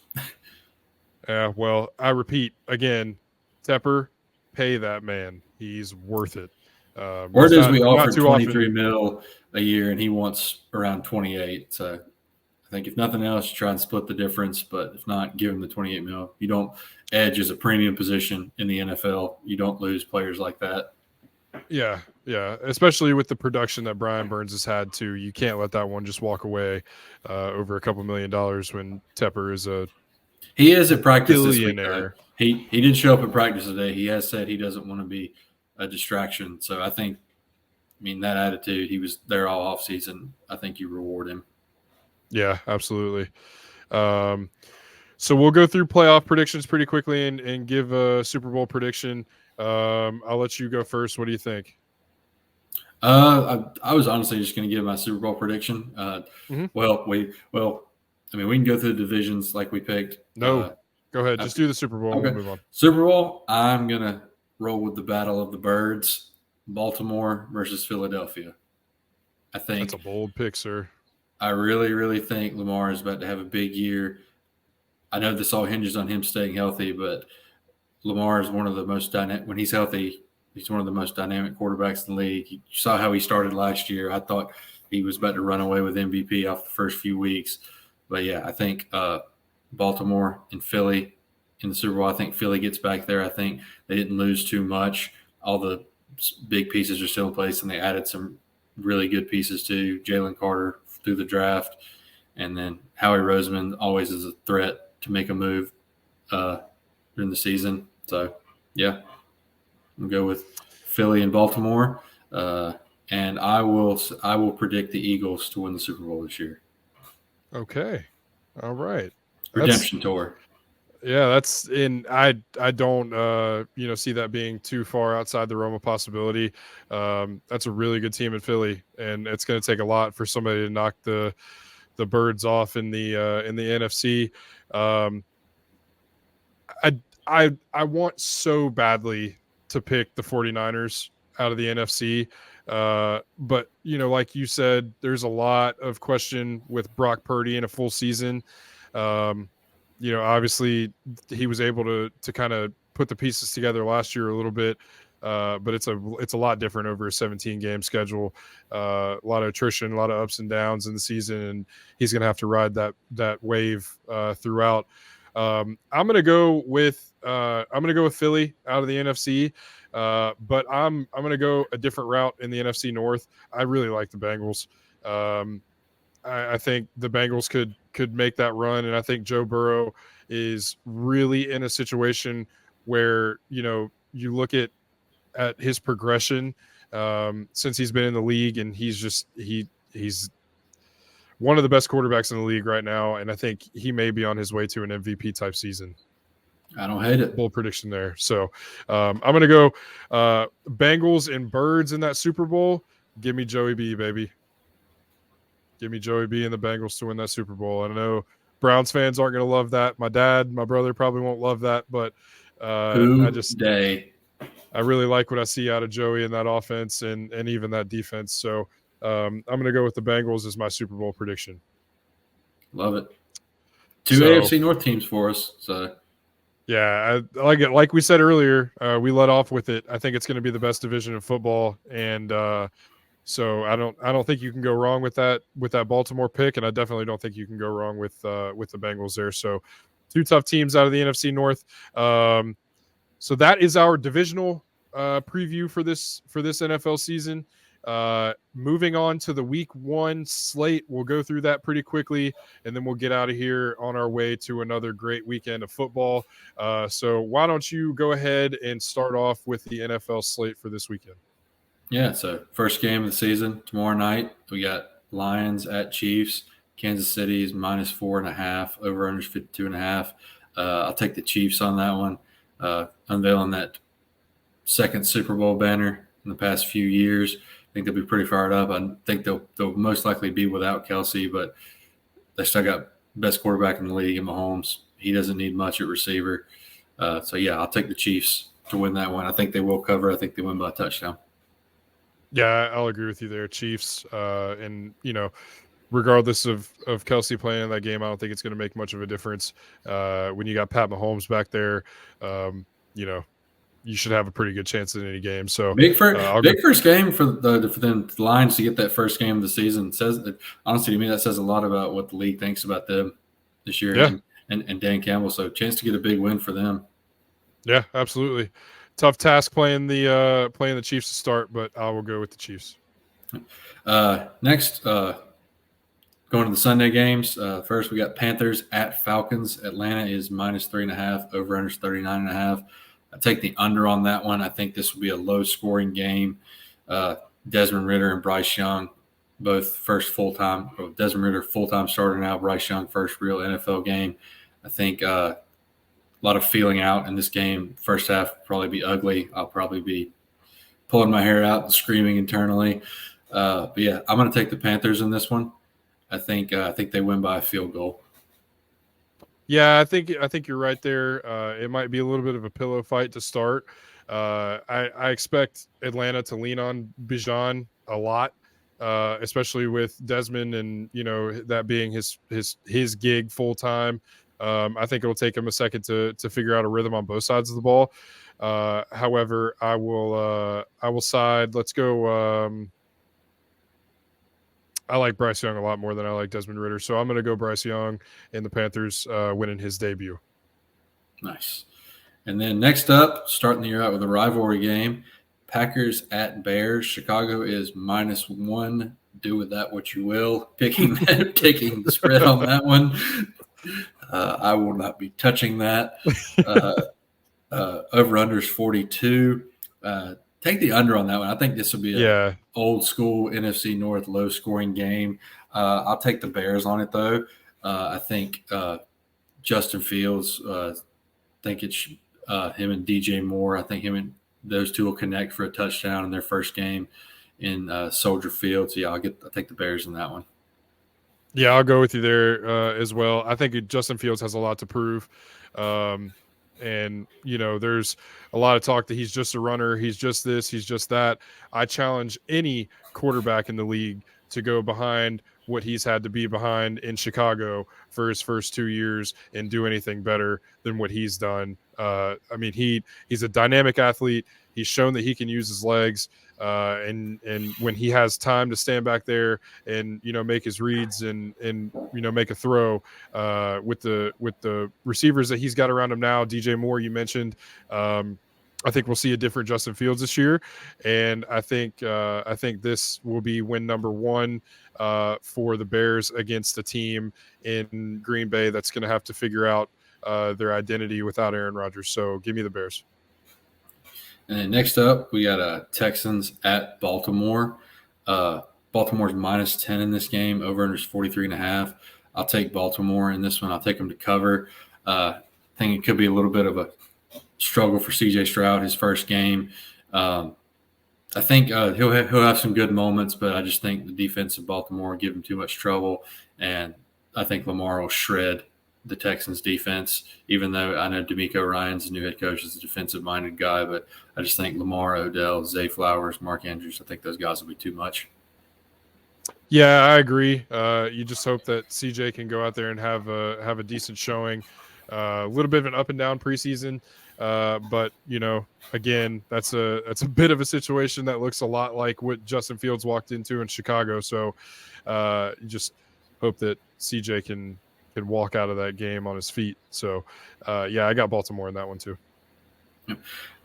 Yeah, well, I repeat again, Tepper, pay that man. He's worth it. Word is we offered $23 million a year, and he wants around 28. So I think if nothing else, you try and split the difference. But if not, give him the $28 million. You don't edge as a premium position in the NFL. You don't lose players like that. Yeah, especially with the production that Brian Burns has had too. You can't let that one just walk away over a couple $1 million when Tepper is a He is at practice billionaire. This week. He did show up at practice today. He has said he doesn't want to be a distraction. So I think, that attitude, he was there all offseason. I think you reward him. Yeah, absolutely. So we'll go through playoff predictions pretty quickly and give a Super Bowl prediction. I'll let you go first. What do you think? I was honestly just going to give my Super Bowl prediction. Well, we can go through the divisions like we picked. No, go ahead. Just do the Super Bowl. Okay. We'll move on. Super Bowl, I'm going to roll with the Battle of the Birds, Baltimore versus Philadelphia. I think that's a bold pick, sir. I really, really think Lamar is about to have a big year. I know this all hinges on him staying healthy, but Lamar is one of the most dynamic. When he's healthy, he's one of the most dynamic quarterbacks in the league. You saw how he started last year. I thought he was about to run away with MVP off the first few weeks. But, yeah, I think Baltimore and Philly in the Super Bowl. I think Philly gets back there. I think they didn't lose too much. All the big pieces are still in place, and they added some really good pieces too. Jalen Carter through the draft, and then Howie Roseman always is a threat to make a move during the season. So, yeah, I'm going to go with Philly and Baltimore, and I will predict the Eagles to win the Super Bowl this year. Okay, all right. Redemption tour. Yeah, that's in. I don't see that being too far outside the realm of possibility. That's a really good team in Philly, and it's going to take a lot for somebody to knock the the birds off in the NFC. I want so badly to pick the 49ers out of the NFC. But like you said, there's a lot of question with Brock Purdy in a full season. Obviously he was able to kind of put the pieces together last year a little bit. But it's a lot different over a 17 game schedule. A lot of attrition, a lot of ups and downs in the season, and he's going to have to ride that wave throughout. I'm gonna go with Philly out of the NFC, but I'm gonna go a different route in the NFC North. I really like the Bengals. I think the Bengals could make that run, and I think Joe Burrow is really in a situation where you look at his progression since he's been in the league, and he's one of the best quarterbacks in the league right now, and I think he may be on his way to an MVP type season. I don't hate it. Bold prediction there. So I'm going to go Bengals and Birds in that Super Bowl. Give me Joey B, baby. Give me Joey B and the Bengals to win that Super Bowl. I know Browns fans aren't going to love that. My dad, my brother probably won't love that, but I really like what I see out of Joey in that offense and even that defense. So I'm going to go with the Bengals as my Super Bowl prediction. Love it. Two AFC North teams for us. So yeah, I like it. Like we said earlier, we let off with it. I think it's going to be the best division of football, and so I don't think you can go wrong with that Baltimore pick, and I definitely don't think you can go wrong with the Bengals there. So two tough teams out of the NFC North. So that is our divisional preview for this NFL season. Moving on to the week 1 slate, we'll go through that pretty quickly, and then we'll get out of here on our way to another great weekend of football. So why don't you go ahead and start off with the NFL slate for this weekend? Yeah, so first game of the season tomorrow night. We got Lions at Chiefs. Kansas City is -4.5. Over under 52.5. I'll take the Chiefs on that one. Unveiling that second Super Bowl banner in the past few years. I think they'll be pretty fired up. I think they'll most likely be without Kelsey, but they still got best quarterback in the league in Mahomes. He doesn't need much at receiver. So, yeah, I'll take the Chiefs to win that one. I think they will cover. I think they win by a touchdown. Yeah, I'll agree with you there, Chiefs. And, regardless of Kelsey playing in that game, I don't think it's going to make much of a difference. When you got Pat Mahomes back there, you should have a pretty good chance in any game. So big first game for the Lions to get that first game of the season. Says that, honestly, to me, that says a lot about what the league thinks about them this year. Yeah. And Dan Campbell. So chance to get a big win for them. Yeah, absolutely. Tough task playing the Chiefs to start, but I will go with the Chiefs. Next, going to the Sunday games. First, we got Panthers at Falcons. Atlanta is -3.5. Over under 39.5. I take the under on that one. I think this will be a low-scoring game. Desmond Ridder and Bryce Young, both first full-time. Desmond Ridder, full-time starter now. Bryce Young, first real NFL game. I think a lot of feeling out in this game. First half will probably be ugly. I'll probably be pulling my hair out and screaming internally. But, yeah, I'm going to take the Panthers in this one. I think they win by a field goal. Yeah, I think you're right there. It might be a little bit of a pillow fight to start. I expect Atlanta to lean on Bijan a lot, especially with Desmond and that being his gig full time. I think it'll take him a second to figure out a rhythm on both sides of the ball. However, I will side. Let's go. I like Bryce Young a lot more than I like Desmond Ridder. So I'm going to go Bryce Young and the Panthers winning his debut. Nice. And then next up, starting the year out with a rivalry game, Packers at Bears. Chicago is -1. Do with that what you will. Taking the spread on that one. I will not be touching that. Over-under is 42. Take the under on that one. I think this will be a old school NFC North low scoring game. I'll take the Bears on it though. I think Justin Fields. I think it's him and DJ Moore. I think him and those two will connect for a touchdown in their first game in Soldier Field. So yeah, I'll take the Bears in that one. Yeah, I'll go with you there as well. I think Justin Fields has a lot to prove. Um, and, there's a lot of talk that he's just a runner. He's just this, he's just that. I challenge any quarterback in the league to go behind what he's had to be behind in Chicago for his first 2 years and do anything better than what he's done. I mean, he's a dynamic athlete. He's shown that he can use his legs. And when he has time to stand back there and make his reads and make a throw with the receivers that he's got around him now. DJ Moore, you mentioned. I think we'll see a different Justin Fields this year, and I think this will be win number one for the Bears against a team in Green Bay that's going to have to figure out their identity without Aaron Rodgers. So give me the Bears. And then next up, we got Texans at Baltimore. Baltimore's -10 in this game. Over under is 43.5. I'll take Baltimore in this one. I'll take them to cover. I think it could be a little bit of a struggle for CJ Stroud, his first game. I think he'll have some good moments, but I just think the defense of Baltimore will give him too much trouble. And I think Lamar will shred the Texans defense, even though I know DeMeco Ryans, the new head coach, is a defensive-minded guy, but I just think Lamar, Odell, Zay Flowers, Mark Andrews, I think those guys will be too much. Yeah, I agree. You just hope that CJ can go out there and have a decent showing. A little bit of an up and down preseason, but again, that's a bit of a situation that looks a lot like what Justin Fields walked into in Chicago. So you just hope that CJ can walk out of that game on his feet. So yeah, I got Baltimore in that one too. And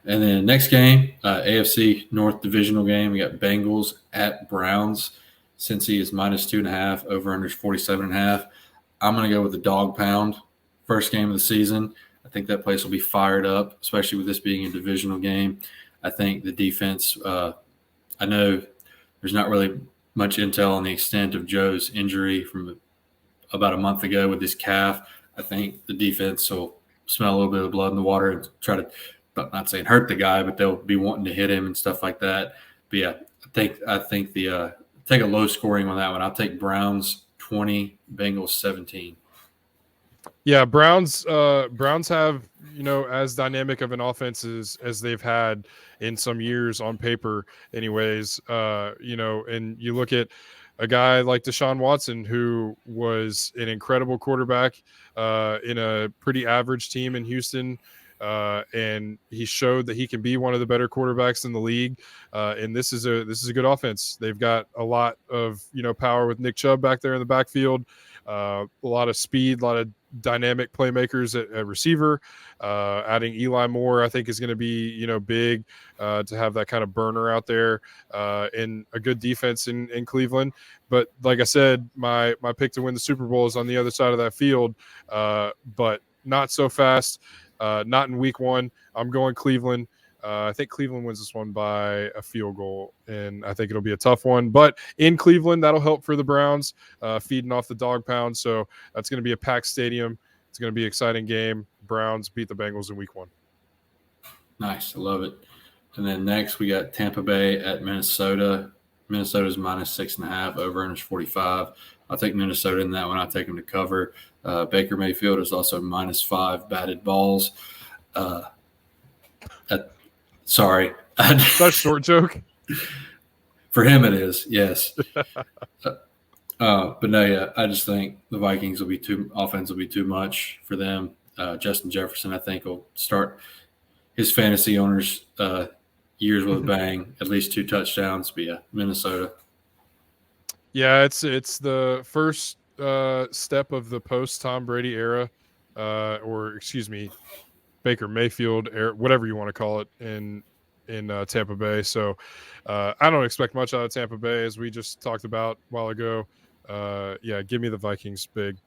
then next game, AFC North divisional game, we got Bengals at Browns. Cincy is -2.5, over under is 47.5. I'm going to go with the dog pound. First game of the season. I think that place will be fired up, especially with this being a divisional game. I think the defense, I know there's not really much intel on the extent of Joe's injury from about a month ago with his calf. I think the defense will smell a little bit of blood in the water and try to, not saying hurt the guy, but they'll be wanting to hit him and stuff like that. But yeah, I think take a low scoring on that one. I'll take Browns 20, Bengals 17. Yeah, Browns have, as dynamic of an offense as they've had in some years on paper anyways. And you look at a guy like Deshaun Watson, who was an incredible quarterback in a pretty average team in Houston. And he showed that he can be one of the better quarterbacks in the league. And this is a good offense. They've got a lot of power with Nick Chubb back there in the backfield, a lot of speed, a lot of dynamic playmakers at receiver. Adding Eli Moore, I think, is going to be big to have that kind of burner out there, and a good defense in Cleveland. But like I said, my pick to win the Super Bowl is on the other side of that field, but not so fast. Not in week one. I'm going Cleveland. I think Cleveland wins this one by a field goal, and I think it'll be a tough one. But in Cleveland, that'll help for the Browns, feeding off the dog pound. So that's going to be a packed stadium. It's going to be an exciting game. Browns beat the Bengals in week one. Nice. I love it. And then next, we got Tampa Bay at Minnesota. Minnesota's -6.5, over under 45. I'll take Minnesota in that one. I'll take them to cover. Baker Mayfield is also -5 batted balls. Sorry. That's a short joke. For him, it is, yes. But no, yeah, I just think the Vikings offense will be too much for them. Justin Jefferson, I think, will start his fantasy owners' years with a bang, at least 2 touchdowns. But yeah, Minnesota. Yeah, it's the first step of the post Tom Brady era, or excuse me, Baker Mayfield era, whatever you want to call it, in Tampa Bay. So I don't expect much out of Tampa Bay, as we just talked about a while ago. Yeah, give me the Vikings big.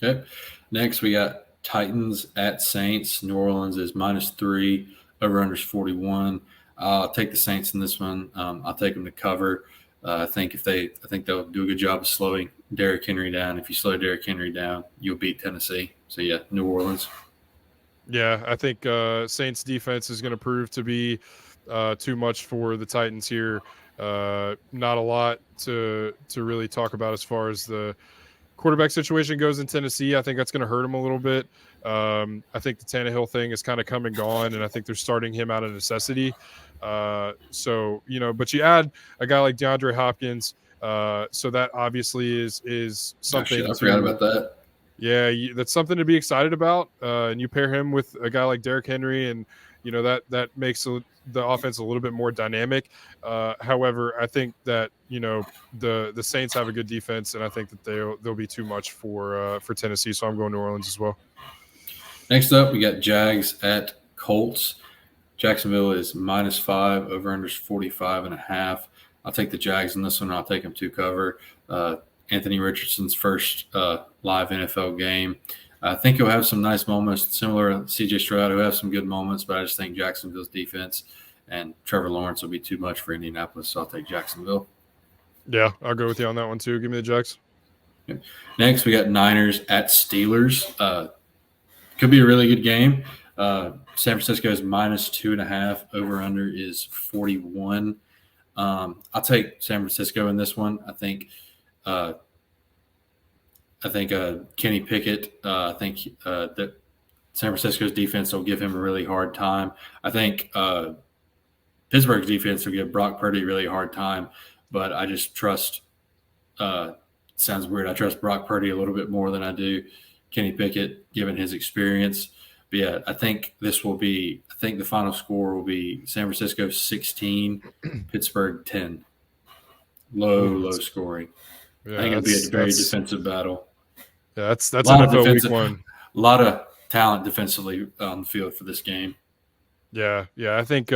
Okay. Next, we got Titans at Saints. New Orleans is -3, over under is 41. I'll take the Saints in this one. I'll take them to cover. I think they'll do a good job of slowing Derrick Henry down. If you slow Derrick Henry down, you'll beat Tennessee. So yeah, New Orleans. Yeah, I think Saints defense is going to prove to be too much for the Titans here. Not a lot to really talk about as far as the quarterback situation goes in Tennessee. I think that's going to hurt him a little bit. I think the Tannehill thing is kind of come and gone, and I think they're starting him out of necessity. So, but you add a guy like DeAndre Hopkins, so that obviously is something. I forgot about that. Yeah, that's something to be excited about. And you pair him with a guy like Derrick Henry, and that makes the offense a little bit more dynamic. However, I think that the Saints have a good defense, and I think that they'll be too much for Tennessee. So I'm going New Orleans as well. Next up, we got Jags at Colts. Jacksonville is -5, over-under is 45.5. I'll take the Jags in this one. I'll take them to cover. Anthony Richardson's first live NFL game. I think he'll have some nice moments, similar to C.J. Stroud, who have some good moments, but I just think Jacksonville's defense and Trevor Lawrence will be too much for Indianapolis, so I'll take Jacksonville. Yeah, I'll go with you on that one too. Give me the Jags. Next, we got Niners at Steelers. Could be a really good game. San Francisco is -2.5. Over-under is 41. I'll take San Francisco in this one. I think Kenny Pickett. I think that San Francisco's defense will give him a really hard time. I think Pittsburgh's defense will give Brock Purdy a really hard time, but I just trust. Sounds weird. I trust Brock Purdy a little bit more than I do Kenny Pickett, given his experience. But yeah, I think the final score will be San Francisco 16, Pittsburgh 10. Low scoring. Yeah, I think it'll be a very defensive battle. Yeah, that's NFL week one. A lot of talent defensively on the field for this game. Yeah. I think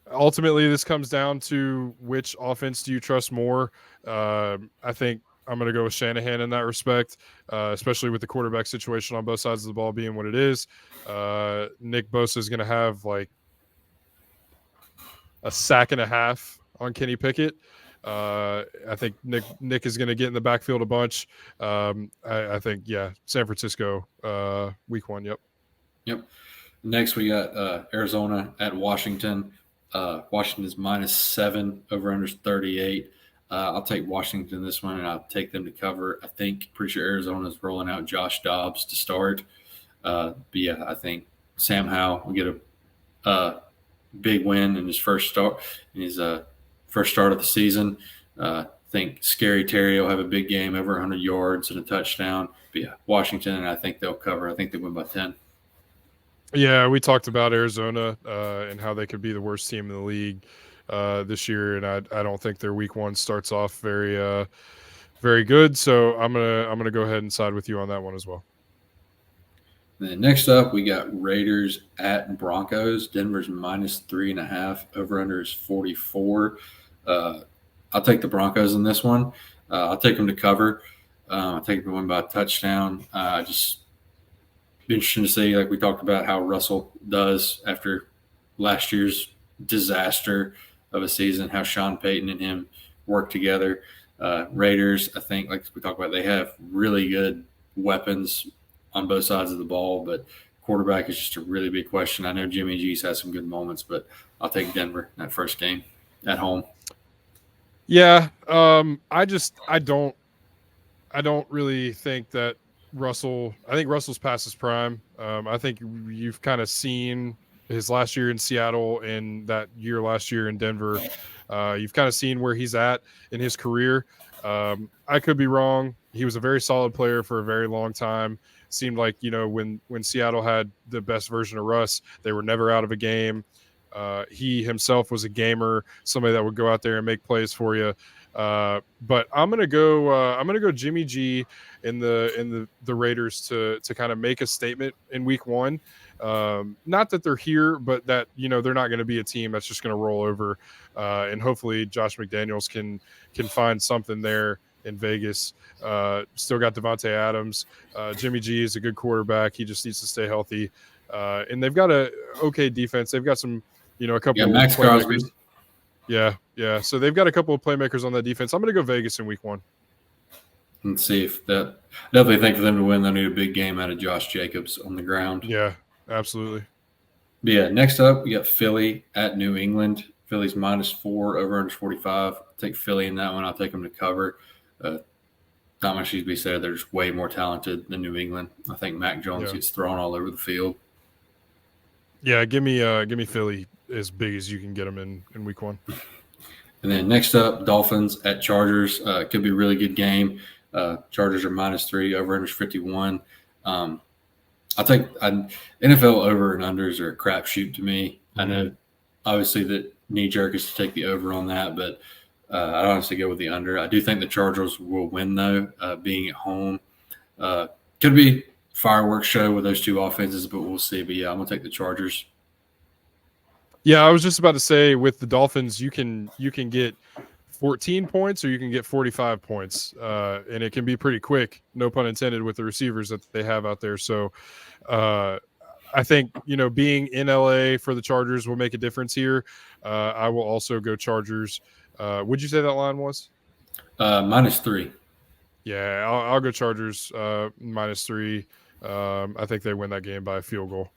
ultimately this comes down to which offense do you trust more. I think I'm going to go with Shanahan in that respect, especially with the quarterback situation on both sides of the ball being what it is. Nick Bosa is going to have like a sack and a half on Kenny Pickett. I think Nick is going to get in the backfield a bunch. I think, San Francisco week one. Yep. Next, we got Arizona at Washington. Washington is -7, over-under is 38. I'll take Washington this one, and I'll take them to cover. Pretty sure Arizona's rolling out Josh Dobbs to start. But yeah, I think Sam Howell will get a big win in his first start of the season. I think Scary Terry will have a big game, over 100 yards and a touchdown. But yeah, Washington, and I think they'll cover. I think they win by 10. Yeah, we talked about Arizona and how they could be the worst team in the league this year, and I don't think their week one starts off very good. So I'm gonna go ahead and side with you on that one as well. Then next up, we got Raiders at Broncos. Denver's -3.5. Over-under is 44. I'll take the Broncos in this one. I'll take them to cover. I'll take them to win by a touchdown. Just be interesting to see, like we talked about, how Russell does after last year's disaster of a season, how Sean Payton and him work together. Raiders, I think, like we talked about, they have really good weapons on both sides of the ball, but quarterback is just a really big question. I know Jimmy G's had some good moments, but I'll take Denver in that first game at home. Yeah, I don't really think that I think Russell's past his prime. I think you've kind of seen his last year in Seattle and that year last year in Denver. You've kind of seen where he's at in his career. I could be wrong. He was a very solid player for a very long time. Seemed like, when Seattle had the best version of Russ, they were never out of a game. He himself was a gamer, somebody that would go out there and make plays for you. But I'm gonna go Jimmy G in the Raiders to kind of make a statement in week one. Not that they're here, but that they're not going to be a team that's just going to roll over. And hopefully Josh McDaniels can find something there in Vegas. Still got Devontae Adams. Jimmy G is a good quarterback. He just needs to stay healthy. And they've got a okay defense. They've got some a couple of Max Crosby. Yeah. So they've got a couple of playmakers on that defense. I'm going to go Vegas in week one. Let's see if that. Definitely think for them to win, they'll need a big game out of Josh Jacobs on the ground. Yeah, absolutely. But yeah, next up, we got Philly at New England. Philly's -4, over-under 45. I'll take Philly in that one. I'll take them to cover. Not much needs to be said. They're just way more talented than New England. I think Mac Jones gets thrown all over the field. Yeah, give me Philly as big as you can get them in week 1. And then next up, Dolphins at Chargers. Could be a really good game. Chargers are -3, over-under 51. I'll take NFL over and unders are a crapshoot to me. Mm-hmm. I know, obviously, that knee jerk is to take the over on that, but I'd honestly go with the under. I do think the Chargers will win, though, being at home. Could be fireworks show with those two offenses, but we'll see. But, yeah, I'm going to take the Chargers. Yeah, I was just about to say with the Dolphins, you can get 14 points or you can get 45 points, and it can be pretty quick, no pun intended, with the receivers that they have out there. So I think, being in LA for the Chargers will make a difference here. I will also go Chargers. Would you say that line was? -3. Yeah, I'll go Chargers -3. I think they win that game by a field goal.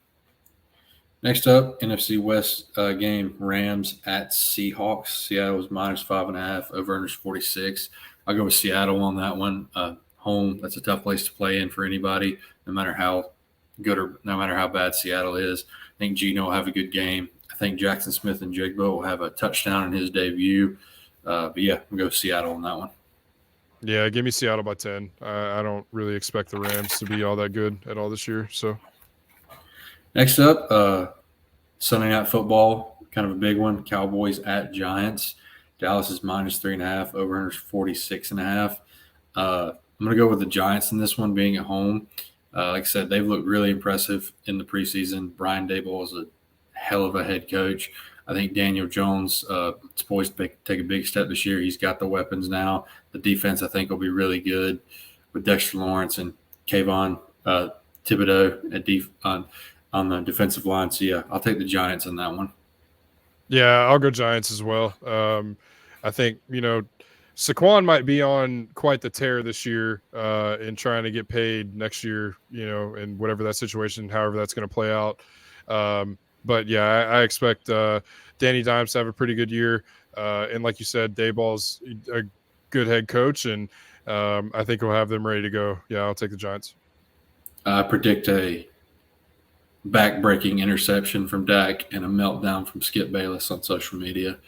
Next up, NFC West game, Rams at Seahawks. Seattle was -5.5, over-under 46. I'll go with Seattle on that one. Home, that's a tough place to play in for anybody, no matter how good or no matter how bad Seattle is. I think Geno will have a good game. I think Jackson Smith and Jigba will have a touchdown in his debut. But, yeah, we'll go Seattle on that one. Yeah, give me Seattle by 10. I don't really expect the Rams to be all that good at all this year. So. Next up, Sunday Night Football, kind of a big one. Cowboys at Giants. Dallas is -3.5, over-under 46.5. I'm going to go with the Giants in this one, being at home. Like I said, they've looked really impressive in the preseason. Brian Daboll is a hell of a head coach. I think Daniel Jones is poised to take a big step this year. He's got the weapons now. The defense, I think, will be really good with Dexter Lawrence and Kayvon Thibodeau on the defensive line. So, yeah, I'll take the Giants on that one. Yeah, I'll go Giants as well. I think, Saquon might be on quite the tear this year in trying to get paid next year, and whatever that situation, however that's going to play out. But, yeah, I expect Danny Dimes to have a pretty good year. And like you said, Daboll's a good head coach, and I think he'll have them ready to go. Yeah, I'll take the Giants. I predict a back-breaking interception from Dak and a meltdown from Skip Bayless on social media.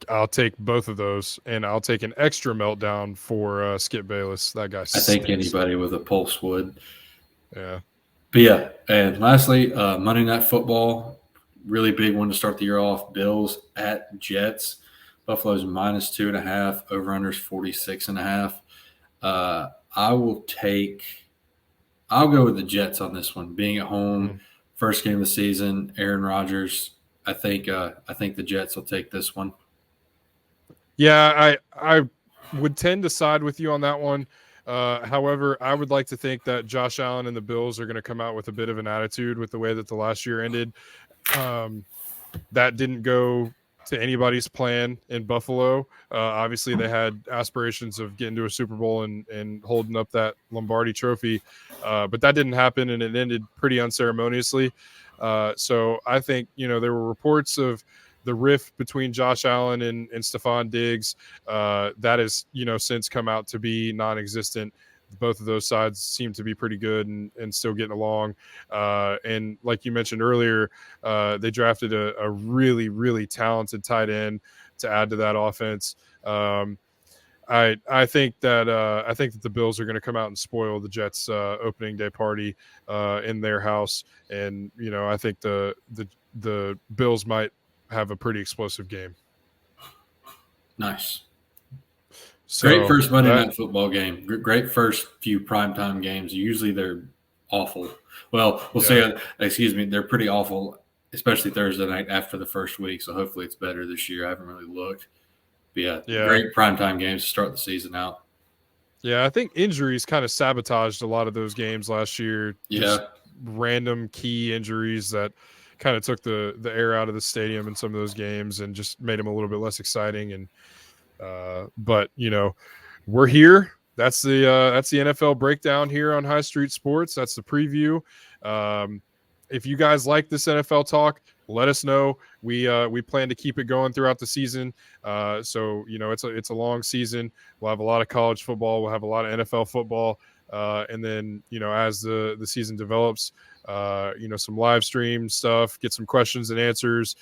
I'll take both of those, and I'll take an extra meltdown for Skip Bayless. That guy stinks. I think anybody with a pulse would. Yeah. But, yeah, and lastly, Monday Night Football, really big one to start the year off. Bills at Jets. Buffalo's -2.5, over-under's 46.5. I'll go with the Jets on this one. Being at home, first game of the season, Aaron Rodgers. I think the Jets will take this one. Yeah, I would tend to side with you on that one. However, I would like to think that Josh Allen and the Bills are going to come out with a bit of an attitude with the way that the last year ended. That didn't go to anybody's plan in Buffalo. Obviously, they had aspirations of getting to a Super Bowl and holding up that Lombardi trophy, but that didn't happen, and it ended pretty unceremoniously. So I think, there were reports of the rift between Josh Allen and Stephon Diggs. That has, since come out to be non-existent. Both of those sides seem to be pretty good and still getting along. And like you mentioned earlier, they drafted a really, really talented tight end to add to that offense. I think that the Bills are going to come out and spoil the Jets' opening day party in their house, and I think the Bills might have a pretty explosive game. Nice. So great first Monday Night Football game. Great first few primetime games. Usually they're awful. Well, they're pretty awful, especially Thursday night after the first week. So hopefully it's better this year. I haven't really looked. But yeah, great primetime games to start the season out. Yeah, I think injuries kind of sabotaged a lot of those games last year. Just random key injuries that kind of took the air out of the stadium in some of those games and just made them a little bit less exciting. And but we're here. That's the NFL breakdown here on High Street Sports. That's the preview. If you guys like this NFL talk, let us know. We plan to keep it going throughout the season. So it's a long season. We'll have a lot of college football. We'll have a lot of NFL football. And then as the season develops, some live stream stuff, get some questions and answers,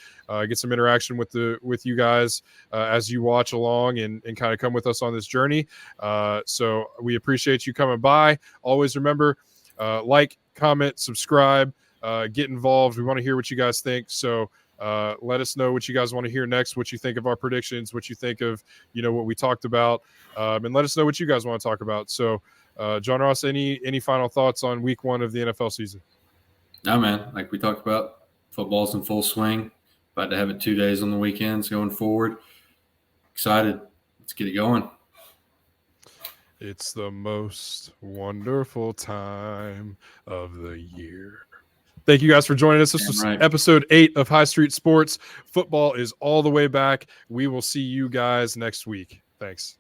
get some interaction with you guys as you watch along and kind of come with us on this journey. So we appreciate you coming by. Always remember, like, comment, subscribe, get involved. We want to hear what you guys think. So let us know what you guys want to hear next, what you think of our predictions, what you think of what we talked about, and let us know what you guys want to talk about. So John Ross, any final thoughts on week 1 of the NFL season? No, man. Like we talked about, football's in full swing. About to have it 2 days on the weekends going forward. Excited. Let's get it going. It's the most wonderful time of the year. Thank you guys for joining us. This was episode 8 of High Street Sports. Football is all the way back. We will see you guys next week. Thanks.